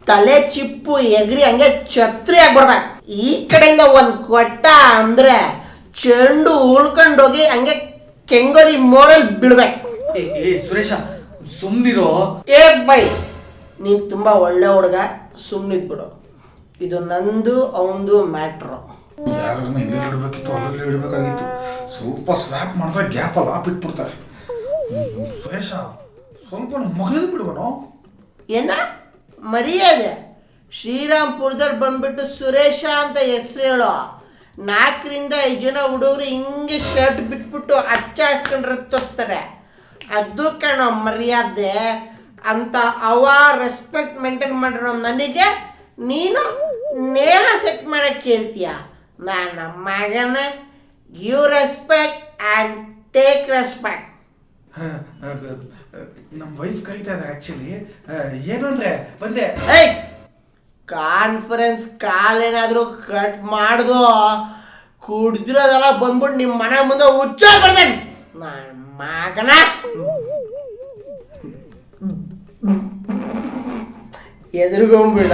ತಲೆ ಚಿಪ್ಪು ಎಗರಿ ಹಂಗೆ ಛತ್ರಿ ಆಗ್ಬಿಡ್ಬೇಕು. ಈ ಕಡೆಯಿಂದ ಒಂದು ಕೊಟ್ಟ ಅಂದರೆ ಚೆಂಡು ಉಳ್ಕೊಂಡೋಗಿ ಹಂಗೆ ಕೆಂಗರಿ ಮೋರಲ್ಲಿ ಬಿಡ್ಬೇಕು. ಏ ಸುರೇಶ, ಸುಮ್ಮನಿರೋ. ಏ ಬೈ, ನೀನು ತುಂಬ ಒಳ್ಳೆ ಹುಡುಗ, ಸುಮ್ಮನಿದ್ಬಿಡು. ಇದು ನಂದು ಅವಂದು ಮ್ಯಾಟ್ರು. ಯಾರನ್ನ ಇಲ್ಲಿ ಇಡಬೇಕಿತ್ತು ಅಲ್ಲಲ್ಲಿ ಇಡಬೇಕಾಗಿತ್ತು. ಸ್ವಲ್ಪ ಸ್ವ್ಯಾಪ್ ಮಾಡಿದ್ರೆ ಗ್ಯಾಪಲ್ಲ ಬಿಟ್ಬಿಡ್ತಾರೆ. ಸುರೇಶ, ಸ್ವಲ್ಪ ಮರ್ಯಾದೆ ಬಿಡುವನು. ಏನ ಮರ್ಯಾದೆ? ಶ್ರೀರಾಮ್ಪುರದಲ್ಲಿ ಬಂದ್ಬಿಟ್ಟು ಸುರೇಶ ಅಂತ ಹೆಸರು ಹೇಳೋ. 4ರಿಂದ 5 ಜನ ಹುಡುಗರು ಹಿಂಗೆ ಶರ್ಟ್ ಬಿಟ್ಬಿಟ್ಟು ಹಚ್ಚಾಡ್ಸ್ಕೊಂಡ್ರೆ ತೋರಿಸ್ತಾರೆ. ಅದು ಕಣ ಮರ್ಯಾದೆ ಅಂತ. ಅವ ರೆಸ್ಪೆಕ್ಟ್ ಮೇಂಟೈನ್ ಮಾಡಿರೋ ನನಗೆ ನೀನು ನೇಹ ಸೆಟ್ ಮಾಡಕ್ಕೆ ಕೇಳ್ತೀಯ? ನನ್ನ ಮಗನ, give respect and take respect. ನಮ್ಮ ವೈಫ್ ಕರೀತಾ ಇದ್ದಾರೆ ಆ್ಯಕ್ಚುಲಿ. ಏನು ಅಂದರೆ ಬಂದೆ. ಏಯ್, ಕಾನ್ಫರೆನ್ಸ್ ಕಾಲ್ ಏನಾದರೂ ಕಟ್ ಮಾಡ್ದು ಕುಡ್ದಿರೋದೆಲ್ಲ ಬಂದ್ಬಿಟ್ಟು ನಿಮ್ಮ ಮನೆ ಮುಂದೆ ಹುಚ್ಚ ಬರ್ತೇನೆ ನನ್ನ ಮಗನ. ಎದುರುಗೊಂಬಿಡ.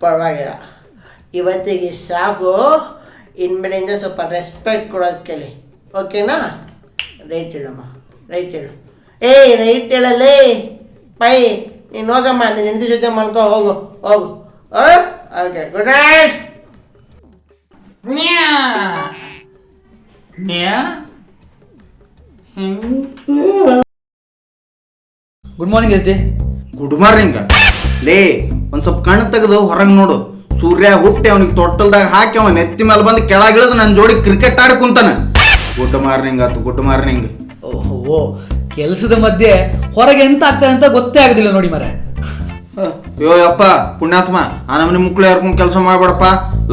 ಪರವಾಗಿಲ್ಲ, ಇವತ್ತಿಗೆ ಸಾಕು. ಇನ್ಮೇಲಿಂದ ಸ್ವಲ್ಪ ರೆಸ್ಪೆಕ್ಟ್ ಕೊಡೋದು ಕಲಿ, ಓಕೆನಾ? ರೈಟ್ ಹೇಳಮ್ಮ, ರೈಟ್ ಹೇಳು. ಏಯ್, ರೈಟ್ ಹೇಳಲ್ಲೇ ಪೈ. ನೀನು ಹೋಗಮ್ಮ, ನೀನು ಹೆಂಡತಿ ಜೊತೆ ಮಲ್ಕೋ, ಹೋಗು ಹೋಗು. Okay, good night. Good morning SD. Good morning. ಲೇ, ಒಂದು ಸ್ವಲ್ಪ ಕಣ್ಣು ತೆಗೆದು ಹೊರಗೆ ನೋಡು. ಸೂರ್ಯ ಹುಟ್ಟಿ ಅವನಿಗೆ ತೊಟ್ಟಲ್ದಾಗ ಹಾಕಿ ಅವನ ನೆತ್ತಿ ಮೇಲೆ ಬಂದು ಕೆಳಗಿಳಿದು ನನ್ನ ಜೋಡಿ ಕ್ರಿಕೆಟ್ ಆಡಿ ಕುಂತಾನೆ. ಗುಡ್ ಮಾರ್ನಿಂಗ್ ಆತು, ಗುಡ್ ಮಾರ್ನಿಂಗ್. ಓಹೋ, ಕೆಲಸದ ಮಧ್ಯೆ ಹೊರಗೆ ಎಂತ ಆಗ್ತಾನೆ ಅಂತ ಗೊತ್ತೇ ಆಗುದಿಲ್ಲ ನೋಡಿ ಮರೆ. ಅಯ್ಯೋ ಯಪ್ಪ ಪುಣ್ಯಾತ್ಮ, ಆ ನಮ್ಮನೆ ಮುಕ್ಳು ಯಾರ್ಕೊಂಡು ಕೆಲಸ ಮಾಡ್ಬೇಡಪ್ಪ.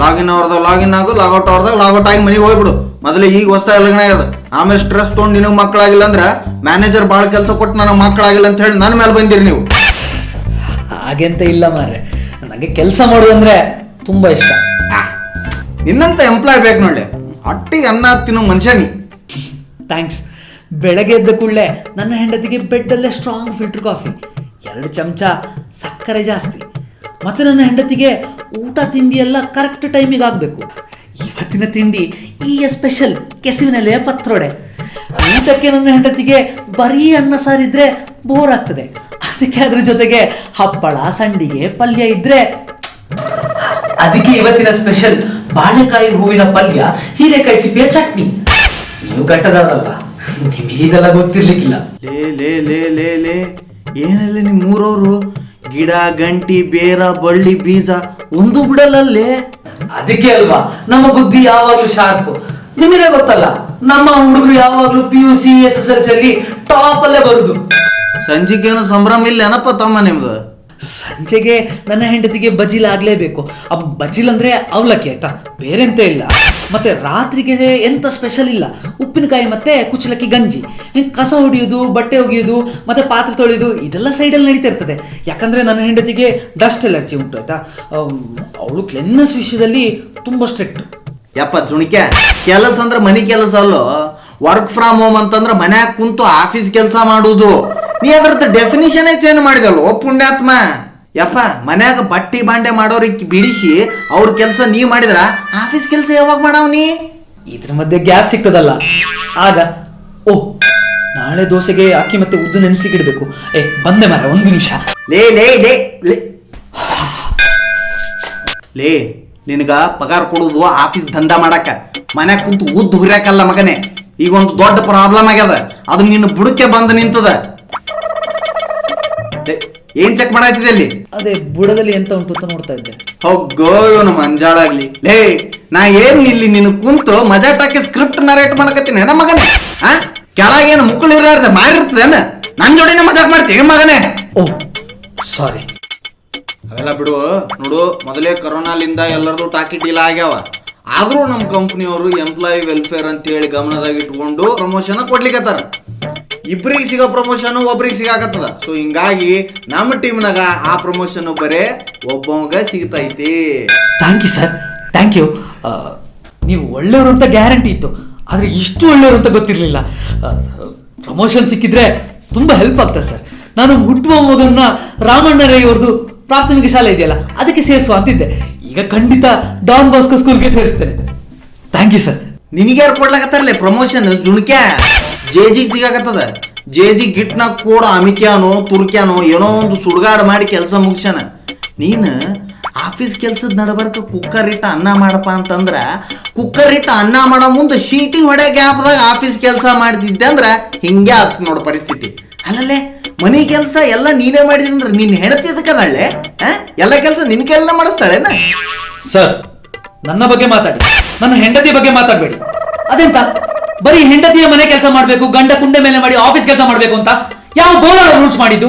ಲಾಗಿನ್ ಅವ್ರದಾಗ ಲಾಗಿನ್ ಆಗು, ಲಾಗೌಟ್ ಅವ್ರದಾಗ ಲಾಗೌಟ್ ಆಗಿ ಮನೆಗೆ ಹೋಗ್ಬಿಡು. ಮೊದಲೇ ಈಗ ಹೊಸ್ತಾಗಿ ಲಗ್ನ ಆಗ್ಯದ. ಆಮೇಲೆ ಸ್ಟ್ರೆಸ್ ತೊಗೊಂಡು ನಿನಗೆ ಮಕ್ಕಳಾಗಿಲ್ಲ ಅಂದ್ರೆ ಮ್ಯಾನೇಜರ್ ಭಾಳ ಕೆಲಸ ಕೊಟ್ಟು ನನಗೆ ಮಕ್ಕಳಾಗಿಲ್ಲ ಅಂತ ಹೇಳಿ ನನ್ನ ಮೇಲೆ ಬಂದಿರಿ ನೀವು. ಹಾಗೆಂತ ಇಲ್ಲ ಮಾರ್ರೆ, ನನಗೆ ಕೆಲಸ ಮಾಡೋದಂದ್ರೆ ತುಂಬಾ ಇಷ್ಟ. ನಿನ್ನಂತ ಎಂಪ್ಲಾಯ್ ಬೇಕು ನೋಡ್ಲೆ. ಹೊಟ್ಟಿಗೆ ಅನ್ನ ತಿನ್ನೋ ಮನುಷ್ಯ ನೀ. ಥ್ಯಾಂಕ್ಸ್. ಬೆಳಗ್ಗೆ ಎದ್ದ ಕೂಡಲೇ ನನ್ನ ಹೆಂಡತಿಗೆ ಬೆಡ್ಡಲ್ಲೇ ಸ್ಟ್ರಾಂಗ್ ಫಿಲ್ಟರ್ ಕಾಫಿ, 2 ಚಮಚ ಸಕ್ಕರೆ ಜಾಸ್ತಿ, ಮತ್ತು ನನ್ನ ಹೆಂಡತಿಗೆ ಊಟ ತಿಂಡಿ ಎಲ್ಲ ಕರೆಕ್ಟ್ ಟೈಮಿಗೆ ಆಗಬೇಕು. ಇವತ್ತಿನ ತಿಂಡಿ ಈ ಸ್ಪೆಷಲ್ ಕೆಸುವಿನಲ್ಲಿ ಪತ್ರೊಡೆ. ಊಟಕ್ಕೆ ನನ್ನ ಹೆಂಡತಿಗೆ ಬರೀ ಅನ್ನ ಸಾರಿದ್ರೆ ಬೋರ್ ಆಗ್ತದೆ. ಅದಕ್ಕೆ ಅದ್ರ ಜೊತೆಗೆ ಹಪ್ಪಳ, ಸಂಡಿಗೆ, ಪಲ್ಯ ಇದ್ರೆ. ಅದಕ್ಕೆ ಇವತ್ತಿನ ಸ್ಪೆಷಲ್ ಬಾಳೆಕಾಯಿ ಹೂವಿನ ಪಲ್ಯ, ಹೀರೆಕಾಯಿ ಸಿಪ್ಪೆಯ ಚಟ್ನಿ. ನೀವು ಗಟ್ಟದವರಲ್ಲ, ನಿಮಗೆ ಇದೆಲ್ಲ ಗೊತ್ತಿರ್ಲಿಕ್ಕಿಲ್ಲ. ಲೇ ಲೇ ಲೇ ಲೇ ಲೇ ಏನಿಲ್ಲ ನಿಮ್ಮ ಊರವರು ಗಿಡ ಗಂಟಿ ಬೇರ ಬಳ್ಳಿ ಬೀಜ ಒಂದು ಬಿಡಲಲ್ಲೇ. ಅದಕ್ಕೆ ಅಲ್ವಾ ನಮ್ಮ ಬುದ್ಧಿ ಯಾವಾಗ್ಲೂ ಶಾರ್ಪ್. ನಿಮಗೆ ಗೊತ್ತಲ್ಲ, ನಮ್ಮ ಹುಡುಗರು ಯಾವಾಗ್ಲೂ PUC SSLC ಅಲ್ಲಿ ಟಾಪ್ ಅಲ್ಲೇ ಬರುದು. ಸಂಜಿಗೇನು ಸಂಭ್ರಮ ಇಲ್ಲ ಏನಪ್ಪ ತಮ್ಮ ನಿಮ್ದು? ಸಂಜೆಗೆ ನನ್ನ ಹೆಂಡತಿಗೆ ಬಜಿಲ್ ಆಗ್ಲೇಬೇಕು. ಆ ಬಜಿಲ್ ಅಂದ್ರೆ ಅವಲಕ್ಕಿ ಆಯ್ತಾ, ಬೇರೆಂತ ಇಲ್ಲ. ಮತ್ತೆ ರಾತ್ರಿಗೆ ಎಂತ ಸ್ಪೆಷಲ್ ಇಲ್ಲ, ಉಪ್ಪಿನಕಾಯಿ ಮತ್ತೆ ಕುಚ್ಚಲಕ್ಕಿ ಗಂಜಿ. ಕಸ ಹೊಡಿಯೋದು, ಬಟ್ಟೆ ಒಗೆಯೋದು, ಮತ್ತೆ ಪಾತ್ರೆ ತೊಳೆಯೋದು ಇದೆಲ್ಲ ಸೈಡಲ್ಲಿ ನಡೀತಾ ಇರ್ತದೆ. ಯಾಕಂದ್ರೆ ನನ್ನ ಹೆಂಡತಿಗೆ ಡಸ್ಟ್ ಅಲರ್ಜಿ ಉಂಟು ಆಯ್ತಾ. ಅವಳು ಕ್ಲೆನ್ನೆಸ್ ವಿಷಯದಲ್ಲಿ ತುಂಬಾ ಸ್ಟ್ರಿಕ್ಟ್. ಯಪ್ಪ ಜುಣಿಕೆ, ಕೆಲಸ ಅಂದ್ರೆ ಮನಿ ಕೆಲಸ ಅಲ್ಲೋ. ವರ್ಕ್ ಫ್ರಮ್ ಹೋಮ್ ಅಂತಂದ್ರೆ ಮನ್ಯಾಗ ಕುಂತು ಆಫೀಸ್ ಕೆಲಸ ಮಾಡುದು. ನೀ ಅದ್ರದ್ದು ಡೆಫಿನಿಷನ್ ಚೇಂಜ್ ಮಾಡಿದಲ್ವ ಪುಣ್ಯಾತ್ಮ. ಯಪ್ಪ ಮನ್ಯಾಗ ಬಟ್ಟಿ ಬಾಂಡೆ ಮಾಡೋರಿಗೆ ಬಿಡಿಸಿ ಅವ್ರ ಕೆಲಸ ನೀ ಮಾಡಿದ್ರ ಆಫೀಸ್ ಕೆಲಸ ಯಾವಾಗ ಮಾಡಾವ್ ನೀ? ಇದ್ರ ಮಧ್ಯೆ ಗ್ಯಾಪ್ ಸಿಗ್ತದಲ್ಲ ಆಗ. ಓಹ್, ನಾಳೆ ದೋಸೆಗೆ ಅಕ್ಕಿ ಮತ್ತೆ ಉದ್ದು ನೆನೆಸ್ಲಿಕ್ಕೆ ಇಡಬೇಕು. ಬಂದೆ ಮಾರ, ಒಂದು ನಿಮಿಷ. ಲೇ ಲೇ ಲೇ ಲೇ ಲೇ ನಿನಗ ಪಗಾರ ಕೊಡುದು ಆಫೀಸ್ ದಂಧಾ ಮಾಡಕ, ಮನ್ಯಾಗ ಕುಂತು ಉದ್ದು ಹುರ್ಯಾಕಲ್ಲ ಮಗನೇ. ಈಗ ಒಂದು ದೊಡ್ಡ ಪ್ರಾಬ್ಲಮ್ ಆಗ್ಯದ, ಅದು ನಿನ್ನ ಬುಡಕ್ಕೆ ಬಂದು ನಿಂತದ. ಏನ್ ಚೆಕ್ ಮಾಡಾಯ್ತಿದೆ ಅಲ್ಲಿ? ಅದೇ ಬುಡದಲ್ಲಿ ಎಂತ ಉಂಟು ಅಂತ ನೋಡ್ತಾ ಇದ್ದೆ. ಹೋಗೋ ಇವನು ಮಂಜಾಳಾಗ್ಲಿ. ಲೇ ನಾ ಏನ್ ಇಲ್ಲಿ ನಿನ್ ಕುಂತು ಮಜಾಟಾಕಿ ಸ್ಕ್ರಿಪ್ಟ್ ನರೇಟ್ ಮಾಡಕತ್ತೀನಿ ನಮ್ಮ ಮಗನೇ. ಕೆಳಗೇನು ಮುಕ್ಕಳು ಇರ್ಲಾರ್ದೆ ಮಾರಿರ್ತದೇನ? ನನ್ ಜೋಡಿನ ಮಜಾಕ್ ಮಾಡ್ತೀವಿ ಮಗನೇ. ಓಹ್ ಸಾರಿ. ಅವೆಲ್ಲ ಬಿಡು. ನೋಡು, ಮೊದಲೇ ಕರೋನಾಲಿಂದ ಎಲ್ಲರದು ಟಾಕಿ ಡೀಲ್ ಆಗ್ಯಾವ. ಆದ್ರೂ ನಮ್ಮ ಕಂಪ್ನಿಯವರು ಎಂಪ್ಲಾಯಿ ವೆಲ್ಫೇರ್ ಅಂತ ಹೇಳಿ ಗಮನದಾಗ ಇಟ್ಕೊಂಡು ಪ್ರಮೋಷನ್ ಕೊಡ್ಲಿಕ್ಕತ್ತಾರ. ಇಬ್ಬರಿಗೆ ಸಿಗೋ ಪ್ರಮೋಷನ್ ಒಬ್ರಿಗೆ ಸಿಗಾಕತ್ತದ. ಸೊ ಹಿಂಗಾಗಿ ನಮ್ಮ ಟೀಮ್ನಾಗ ಆ ಪ್ರಮೋಷನ್ ಬರೇ ಒಬ್ಬವಾಗ ಸಿಗ್ತೈತಿ. Thank you sir, thank you. ನೀವು ಒಳ್ಳೆಯವರು ಅಂತ ಗ್ಯಾರಂಟಿ ಇತ್ತು, ಆದರೆ ಇಷ್ಟು ಒಳ್ಳೆಯವರು ಅಂತ ಗೊತ್ತಿರಲಿಲ್ಲ. ಪ್ರಮೋಷನ್ ಸಿಕ್ಕಿದ್ರೆ ತುಂಬ ಹೆಲ್ಪ್ ಆಗ್ತದೆ ಸರ್. ನಾನು ಹುಟ್ಟುವ ಮಗನ್ನ ರಾಮಣ್ಣ ರೈ ಅವ್ರದ್ದು ಪ್ರಾಥಮಿಕ ಶಾಲೆ ಇದೆಯಲ್ಲ ಅದಕ್ಕೆ ಸೇರಿಸುವ ಅಂತಿದ್ದೆ. ಈಗ ಖಂಡಿತ ಡಾನ್ ಬಾಸ್ಕೋ ಸ್ಕೂಲ್ಗೆ ಸೇರಿಸ್ತೇನೆ. Thank you sir. ನಿನಗೆ ಯಾರು ಕೊಡ್ಲಾಕತ್ತಾರಲ್ಲ ಪ್ರಮೋಷನ್? ಜುಣ್ಕ್ಯಾ ಜೇಜಿಗೆ ಸಿಗಾಕತ್ತದ. ಜೇಜಿ ಗಿಟ್ನಾಗ ಕೂಡ ಅಮಿಕ್ಯಾನೋ ತುರ್ಕ್ಯಾನೋ ಏನೋ ಒಂದು ಸುಡ್ಗಾಡ್ ಮಾಡಿ ಕೆಲಸ ಮುಗಿಸ್ಯಾನ. ನೀನು ಆಫೀಸ್ ಕೆಲ್ಸದ ನಡಬರ್ಕ ಕುಕ್ಕರ್ ಇಟ್ಟ ಅನ್ನ ಮಾಡಪ್ಪ ಅಂತಂದ್ರ ಕುಕ್ಕರ್ ಇಟ್ಟ ಅನ್ನ ಮಾಡೋ ಮುಂದೆ ಶೀಟಿ ಹೊಡೆ ಗ್ಯಾಪ್ದಾಗ ಆಫೀಸ್ ಕೆಲಸ ಮಾಡ್ತಿದ್ದೆ ಅಂದ್ರ ಹಿಂಗೆ ಆಗ್ತದೆ ನೋಡು ಪರಿಸ್ಥಿತಿ. ಅಲ್ಲಲ್ಲೇ ಮನಿ ಕೆಲಸ ಎಲ್ಲ ನೀನೇ ಮಾಡಿದ್ರೆ ನಿನ್ನ ಹೆಂಡತಿ ಅದಕ್ಕದಳ್ಳೆ ಎಲ್ಲ ಕೆಲಸ ನಿನ್ ಕೆಲ ಮಾಡಿಸ್ತಾಳೆನ? ಸರ್, ನನ್ನ ಬಗ್ಗೆ ಮಾತಾಡಿ, ನನ್ನ ಹೆಂಡತಿ ಬಗ್ಗೆ ಮಾತಾಡಬೇಡಿ. ಅದೆಂತ ಬರೀ ಹೆಂಡತಿಯ ಮನೆ ಕೆಲಸ ಮಾಡಬೇಕು, ಗಂಡ ಕುಂಡೆ ಮೇಲೆ ಮಾಡಿ ಆಫೀಸ್ ಕೆಲಸ ಮಾಡಬೇಕು ಅಂತ ಯಾವ ಗೋಲಾಳ ರೂಲ್ಸ್ ಮಾಡಿದ್ದು?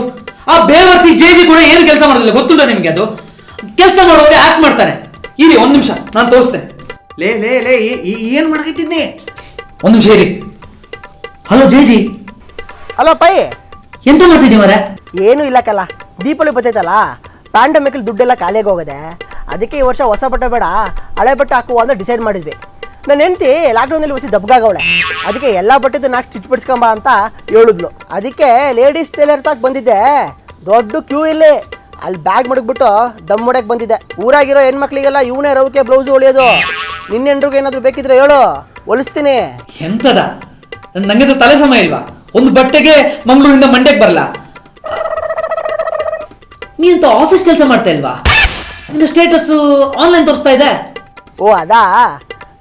ಆ ಬೇವರ್ಸಿ ಜೇಜಿ ಕೂಡ ಏನು ಕೆಲಸ ಮಾಡೋದಿಲ್ಲ ಗೊತ್ತುಂಟ ನಿಮಗೆ? ಅದು ಕೆಲಸ ಮಾಡುವಾಗ ಆಕ್ಟ್ ಮಾಡ್ತಾನೆ. ಇರಿ ಒಂದು ನಿಮಿಷ, ನಾನು ತೋರಿಸ್ತೇನೆ. ಲೇ ಲೇ ಲೇ ಏನ್ ಮಾಡಕತ್ತಿದ್ನಿ? ಒಂದು ನಿಮಿಷ ಇರಿ. ಹಲೋ ಜೇಜಿ. ಹಲೋ ಪೈ, ಎಂತ ಮಾಡ್ತಿದ್ದೀವಿ ಮರ? ಏನೂ ಇಲ್ಲಕ್ಕಲ್ಲ, ದೀಪಾವಳಿ ಬರ್ತೈತಲ್ಲ, ಪ್ಯಾಂಡಮಿಕಲ್ ದುಡ್ಡೆಲ್ಲ ಖಾಲಿಯಾಗಿ ಹೋಗಿದೆ. ಅದಕ್ಕೆ ಈ ವರ್ಷ ಹೊಸ ಬಟ್ಟೆ ಬೇಡ ಹಳೆ ಬಟ್ಟೆ ಹಾಕುವ ಅಂತ ಡಿಸೈಡ್ ಮಾಡಿದ್ವಿ. ನನ್ನ ಹೆಂಡತಿ ಲಾಕ್ಡೌನಲ್ಲಿ ಹೊಸ ದಬ್ಗಾಗವಳೆ. ಅದಕ್ಕೆ ಎಲ್ಲ ಬಟ್ಟೆದು ನಾಲ್ಕು ಸ್ಟಿಚ್ ಬಿಡಿಸ್ಕೊಂಬ ಅಂತ ಹೇಳಿದ್ಲು. ಅದಕ್ಕೆ ಲೇಡೀಸ್ ಟೈಲರ್ ತಾಕ್ ಬಂದಿದ್ದೆ. ದೊಡ್ಡ ಕ್ಯೂ ಇಲ್ಲಿ. ಅಲ್ಲಿ ಬ್ಯಾಗ್ ಮಡಗ್ಬಿಟ್ಟು ದಮ್ ಮಾಡಕ್ಕೆ ಬಂದಿದ್ದೆ. ಊರಾಗಿರೋ ಹೆಣ್ಮಕ್ಳಿಗೆಲ್ಲ ಇವನೇ ರವಿಕೆ ಬ್ಲೌಸು ಹೊಲಿಯೋದು. ನಿನ್ನ ಹೆಂಡ್ರಿಗೆ ಏನಾದರೂ ಬೇಕಿದ್ರೆ ಹೇಳು, ಹೊಲಿಸ್ತೀನಿ. ಎಂತದ ನಂಗೆ ತಲೆ ಸಮಯ ಇಲ್ವಾ? ಒಂದು ಬಟ್ಟೆಗೆ ಮಂಗಳೂರಿಂದ ಮಂಡ್ಯಕ್ಕೆ ಬರಲ್ಲ. ನೀ ಅಂತ ಆಫೀಸ್ ಕೆಲಸ ಮಾಡ್ತಾ ಇಲ್ವಾ? ನಿನ್ನ ಸ್ಟೇಟಸ್ ಆನ್ಲೈನ್ ತೋರಿಸ್ತಾ ಇದೆ. ಓ ಅದಾ,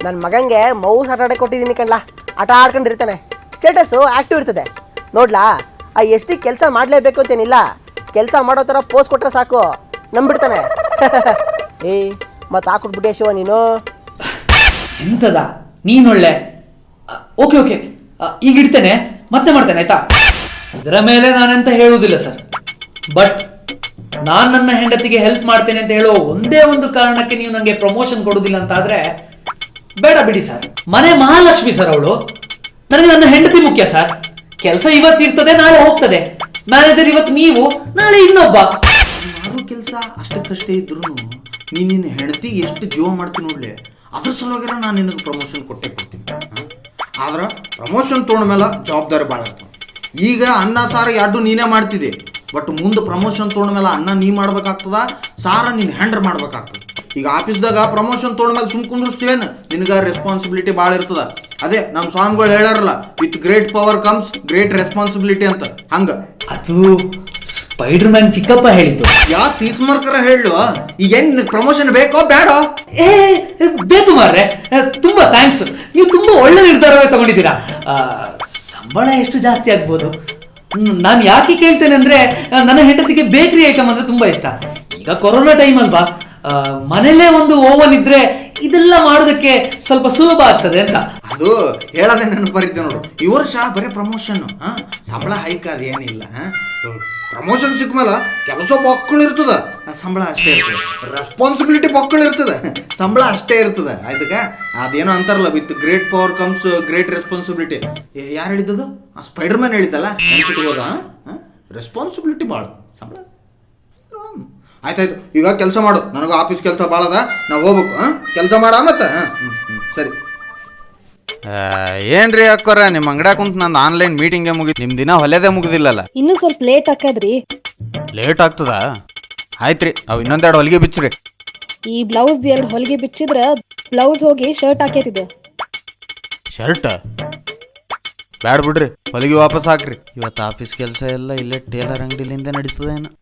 ನನ್ನ ಮಗಂಗೆ ಮೌಸ್ ಆಟ ಆಡಕ್ಕೆ ಕೊಟ್ಟಿದ್ದೀನಿ ಕಣ್ಲಾ. ಆಟ ಆಡ್ಕೊಂಡಿರ್ತಾನೆ, ಸ್ಟೇಟಸ್ಸು ಆ್ಯಕ್ಟಿವ್ ಇರ್ತದೆ. ನೋಡ್ಲಾ, ಆ ಎಷ್ಟು ಕೆಲಸ ಮಾಡಲೇಬೇಕು ಅಂತೇನಿಲ್ಲ, ಕೆಲಸ ಮಾಡೋ ಥರ ಪೋಸ್ಟ್ ಕೊಟ್ಟರೆ ಸಾಕು, ನಂಬಿಡ್ತಾನೆ. ಮತ್ತು ಹಾಕ್ಬಿಟ್ಬಿಟ್ಟೆ ಶಿವ ನೀನು. ಎಂತದ ನೀನೊಳ್ಳೆ. ಓಕೆ ಓಕೆ, ಈಗ ಇಡ್ತೇನೆ, ಮತ್ತೆ ಮಾಡ್ತೇನೆ ಆಯ್ತಾ? ಇದರ ಮೇಲೆ ನಾನೆಂತ ಹೇಳುವುದಿಲ್ಲ ಸರ್. ಬಟ್ ನಾನು ನನ್ನ ಹೆಂಡತಿಗೆ ಹೆಲ್ಪ್ ಮಾಡ್ತೇನೆ ಅಂತ ಹೇಳೋ ಒಂದೇ ಒಂದು ಕಾರಣಕ್ಕೆ ನೀವು ನನಗೆ ಪ್ರಮೋಷನ್ ಕೊಡುವುದಿಲ್ಲ ಅಂತ ಆದ್ರೆ ಬೇಡ ಬಿಡಿ ಸರ್. ಮನೆ ಮಹಾಲಕ್ಷ್ಮಿ ಸರ್ ಅವಳು. ನನಗೆ ನನ್ನ ಹೆಂಡತಿ ಮುಖ್ಯ ಸರ್. ಕೆಲಸ ಇವತ್ತು ಇರ್ತದೆ, ನಾಳೆ ಹೋಗ್ತದೆ. ಮ್ಯಾನೇಜರ್ ಇವತ್ತು ನೀವು, ನಾಳೆ ಇನ್ನೊಬ್ಬ. ಮಾಡೋ ಕೆಲಸ ಅಷ್ಟಕ್ಕಷ್ಟೇ ಇದ್ರು ನೀನು ನಿನ್ನ ಹೆಂಡತಿಗೆ ಎಷ್ಟು ಜೀವ ಮಾಡ್ತೀನಿ ನೋಡ್ಲಿ. ಅದ್ರ ಸಲುವಾಗಿರ ನಾನು ನಿನಗೆ ಪ್ರಮೋಷನ್ ಕೊಟ್ಟೆ ಕೊಡ್ತೀನಿ. ಆದ್ರೆ ಪ್ರಮೋಷನ್ ತೊಗೊಂಡ್ಮೇಲೆ ಜವಾಬ್ದಾರಿ ಭಾಳ ಇರ್ತದೆ. ಈಗ ಅನ್ನ ಸಾರು ಎರಡು ನೀನೇ ಮಾಡ್ತಿದ್ದೆ, ಬಟ್ ಮುಂದೆ ಪ್ರಮೋಷನ್ ತೊಗೊಂಡ್ಮೇಲೆ ಅನ್ನ ನೀ ಮಾಡ್ಬೇಕಾಗ್ತದ, ಸಾರ ನೀನು ಹ್ಯಾಂಡರ್ ಮಾಡ್ಬೇಕಾಗ್ತದೆ. ಈಗ ಆಫೀಸ್ದಾಗ ಪ್ರಮೋಷನ್ ತೊಗೊಂಡ್ಮೇಲೆ ಸುಮ್ ಕುಂದ್ರಿಸ್ತೀವೇನು? ನಿನಗೆ ರೆಸ್ಪಾನ್ಸಿಬಿಲಿಟಿ ಭಾಳ ಇರ್ತದ. ಅದೇ ನಮ್ಮ ಸ್ವಾಮಿಗಳು ಹೇಳಾರಲ್ಲ, with great power comes great responsibility ಅಂತ. ಹಂಗ ಅದು ಸ್ಪೈಡರ್ ಮ್ಯಾನ್ ಚಿಕ್ಕಪ್ಪ ಹೇಳಿದ್ದು. ಯಾ ತೀಸ್ಮಾರ್ಕರ ಹೇಳು. ಈಗ ಏನ್ ಪ್ರಮೋಷನ್ ಬೇಕೋ ಬೇಡೋ? ಬೇಕು ಮಾರ್ರೆ, ತುಂಬಾ ಥ್ಯಾಂಕ್ಸ್. ನೀವು ತುಂಬಾ ಒಳ್ಳೆ ನಿರ್ಧಾರವೇ ತಗೊಂಡಿದ್ದೀರಾ. ಸಂಬಳ ಎಷ್ಟು ಜಾಸ್ತಿ ಆಗ್ಬೋದು? ನಾನು ಯಾಕೆ ಕೇಳ್ತೇನೆ ಅಂದ್ರೆ ನನ್ನ ಹೆಂಡತಿಗೆ ಬೇಕರಿ ಐಟಮ್ ಅಂದ್ರೆ ತುಂಬಾ ಇಷ್ಟ. ಈಗ ಕೊರೋನಾ ಟೈಮ್ ಅಲ್ವಾ, ಮನೇಲೇ ಒಂದು ಓವನ್ ಇದ್ರೆ ಇದೆಲ್ಲ ಮಾಡೋದಕ್ಕೆ ಸ್ವಲ್ಪ ಸುಲಭ ಆಗ್ತದೆ ಅಂತ. ಅದು ಹೇಳೋದೇ ನೆನಪರಿದ್ದೆ ನೋಡು, ಈ ವರ್ಷ ಬರೀ ಪ್ರಮೋಷನ್, ಸಂಬಳ ಹೈಕ್ ಅದೇನಿಲ್ಲ. ಪ್ರಮೋಷನ್ ಸಿಕ್ಮೇಲೆ ಕೆಲಸ ಮಕ್ಕಳು ಇರ್ತದ, ಸಂಬಳ ಅಷ್ಟೇ ಇರ್ತದೆ. ರೆಸ್ಪಾನ್ಸಿಬಿಲಿಟಿ ಮಕ್ಕಳು ಇರ್ತದೆ, ಸಂಬಳ ಅಷ್ಟೇ ಇರ್ತದೆ. ಆಯ್ತಕ್ಕ, ಅದೇನೋ ಅಂತಾರಲ್ಲ, with great power comes great responsibility. ಯಾರು ಹೇಳಿದ್ದದು? ಆ ಸ್ಪೈಡರ್ ಮ್ಯಾನ್ ಹೇಳಿದ್ದಲ್ಲ, ನೆನ್ಪಿಟ್ಬೋದ? ರೆಸ್ಪಾನ್ಸಿಬಿಲಿಟಿ ಭಾಳ, ಸಂಬಳ. ಆಯ್ತಾಯ್ತು, ಈಗ ಕೆಲಸ ಮಾಡು, ನನಗೂ ಆಫೀಸ್ ಕೆಲಸ ಭಾಳ ಅದ, ನಾವು ಹೋಗ್ಬೇಕು. ಕೆಲಸ ಮಾಡ ಮತ್ತೆ. ಸರಿ. ಏನ್ರಿ ಅಕ್ಕೋರ, ನಿಮ್ಮ ಅಂಗಡ್ಯಾಗ ಕುಂತ ನಂದು ಆನ್ಲೈನ್ ಮೀಟಿಂಗೇ ಮುಗಿತು, ನಿಮ್ಮ ದಿನ ಹೊಲೆದೇ ಮುಗಿದಿಲ್ಲಲ್ಲ. ಇನ್ನೂ ಸ್ವಲ್ಪ ಲೇಟ್ ಆಕದ್ರಿ. ಲೇಟ್ ಆಗ್ತದ? ಆಯ್ತ್ರಿ, ಅವು ಇನ್ನೊಂದೆರಡು ಹೊಲಿಗೆ ಬಿಚ್ಚ್ರಿ. ಈ ಬ್ಲೌಸ್ 2 ಹೊಲಿಗೆ ಬಿಚ್ಚಿದ್ರ ಬ್ಲೌಸ್ ಹೋಗಿ ಶರ್ಟ್ ಹಾಕೈತಿದೆ. ಶರ್ಟ್ ಬ್ಯಾಡ ಬಿಡ್ರಿ, ಹೊಲಿಗೆ ವಾಪಸ್ ಹಾಕ್ರಿ. ಇವತ್ತು ಆಫೀಸ್ ಕೆಲಸ ಎಲ್ಲ ಇಲ್ಲೇ ಟೇಲರ್ ಅಂಗಡಿಲಿಂದ ನಡೀತದೇನು.